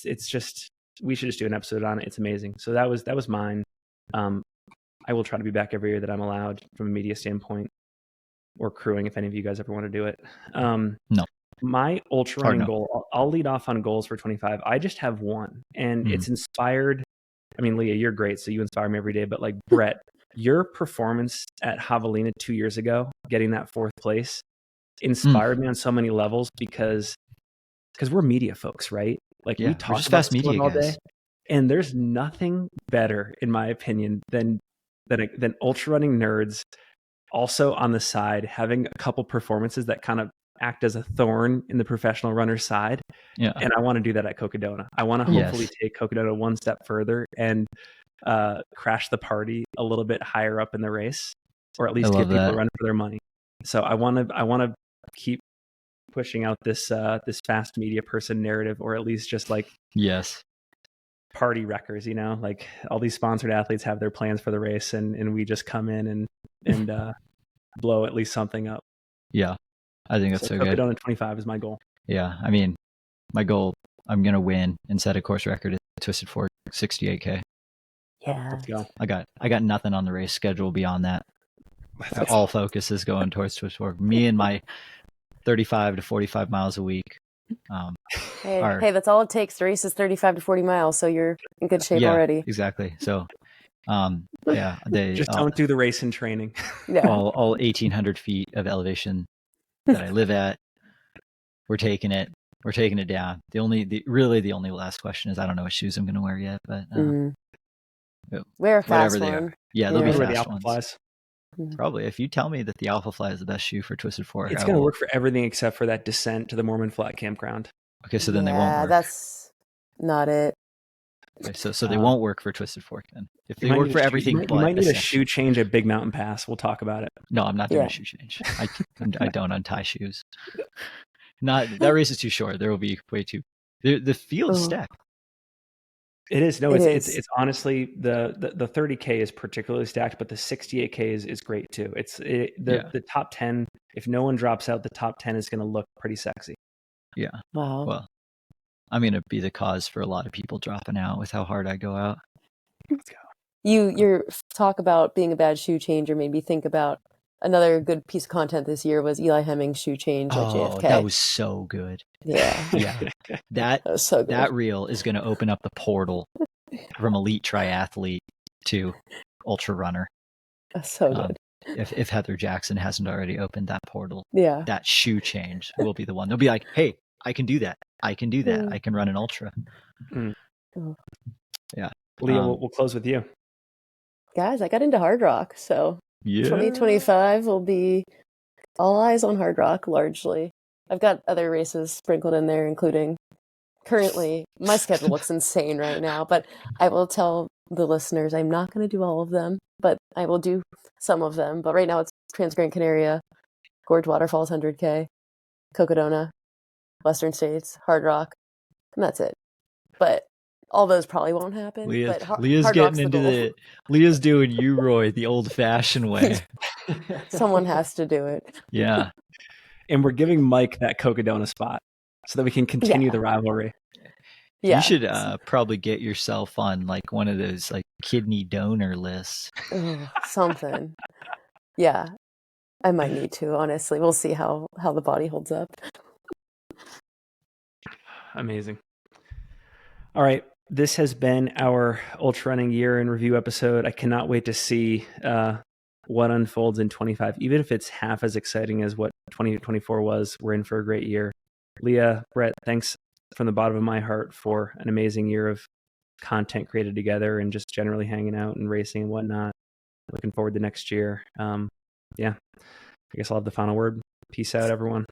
it's just we should just do an episode on it. It's amazing. So that was mine. I will try to be back every year that I'm allowed from a media standpoint, or crewing if any of you guys ever want to do it. No. My ultra running goal, I'll lead off on goals for 25. I just have one, and it's inspired. I mean, Leah, you're great, so you inspire me every day. But like Brett, your performance at Javelina 2 years ago, getting that 4th place, inspired me on so many levels because we're media folks, right? Like we talk just about fast media all guys. day, and there's nothing better, in my opinion, than ultra running nerds also on the side having a couple performances that kind of act as a thorn in the professional runner's side. Yeah. And I want to do that at Cocodona. I want to hopefully take Cocodona one step further and crash the party a little bit higher up in the race, or at least give people a run for their money. So I want to keep pushing out this fast media person narrative, or at least just like party wreckers, like all these sponsored athletes have their plans for the race, and we just come in and blow at least something up. Yeah, I think that's so good. Cocodona 25 is my goal. Yeah, I mean, my goal, I'm gonna win and set a course record at Twisted Fork 68K. Yeah, let's go. I got nothing on the race schedule beyond that. All focus is going towards Twisted Fork. Me and my 35 to 45 miles a week. Hey, that's all it takes. The race is 35 to 40 miles, so you're in good shape already. Exactly. So, they just don't do the race in training. Yeah. all 1,800 feet of elevation that I live at, we're taking it down. The only last question is I don't know what shoes I'm going to wear yet, but wear a fast whatever they one. are. Yeah, they'll be the fast Alpha ones. Flies. Probably. If you tell me that the Alpha Fly is the best shoe for Twisted Fork, it's going to work for everything except for that descent to the Mormon Flat campground. Okay, so then they won't work. That's not it. Okay, so they won't work for Twisted Fork then. If they work for everything, you might need a shoe change at Big Mountain Pass. We'll talk about it. No, I'm not doing a shoe change. I don't untie shoes. That race is too short. There will be way too. The field is stacked. It is. No, it's honestly the 30K is particularly stacked, but the 68K is great too. The top 10. If no one drops out, the top 10 is going to look pretty sexy. Yeah. Wow. Well, I'm going to be the cause for a lot of people dropping out with how hard I go out. Let's go. Your talk about being a bad shoe changer made me think about another good piece of content this year was Eli Hemming's shoe change at JFK. That was so good. Yeah. That was so good. That reel is going to open up the portal from elite triathlete to ultra runner. That's so good. If Heather Jackson hasn't already opened that portal, that shoe change will be the one. They'll be like, hey, I can do that. I can do that. I can run an ultra. Yeah. Leah, we'll close with you. Guys, I got into hard rock, so 2025 will be all eyes on hard rock largely. I've got other races sprinkled in there, including currently my schedule looks insane right now, but I will tell the listeners I'm not going to do all of them, but I will do some of them. But right now it's Trans Gran Canaria, Gorge Waterfalls 100K, Cocodona, Western States, Hard Rock, and that's it. But all those probably won't happen. Leah's getting into Leah's doing UROY the old-fashioned way. Someone has to do it. Yeah. And we're giving Mike that Cocodona spot so that we can continue the rivalry. Yeah. You should probably get yourself on like one of those like kidney donor lists. Something. Yeah. I might need to, honestly. We'll see how the body holds up. Amazing. All right. This has been our Ultra Running Year in Review episode. I cannot wait to see what unfolds in 25. Even if it's half as exciting as what 2024 was, we're in for a great year. Leah, Brett, thanks from the bottom of my heart for an amazing year of content created together and just generally hanging out and racing and whatnot. Looking forward to next year. I guess I'll have the final word. Peace out, everyone.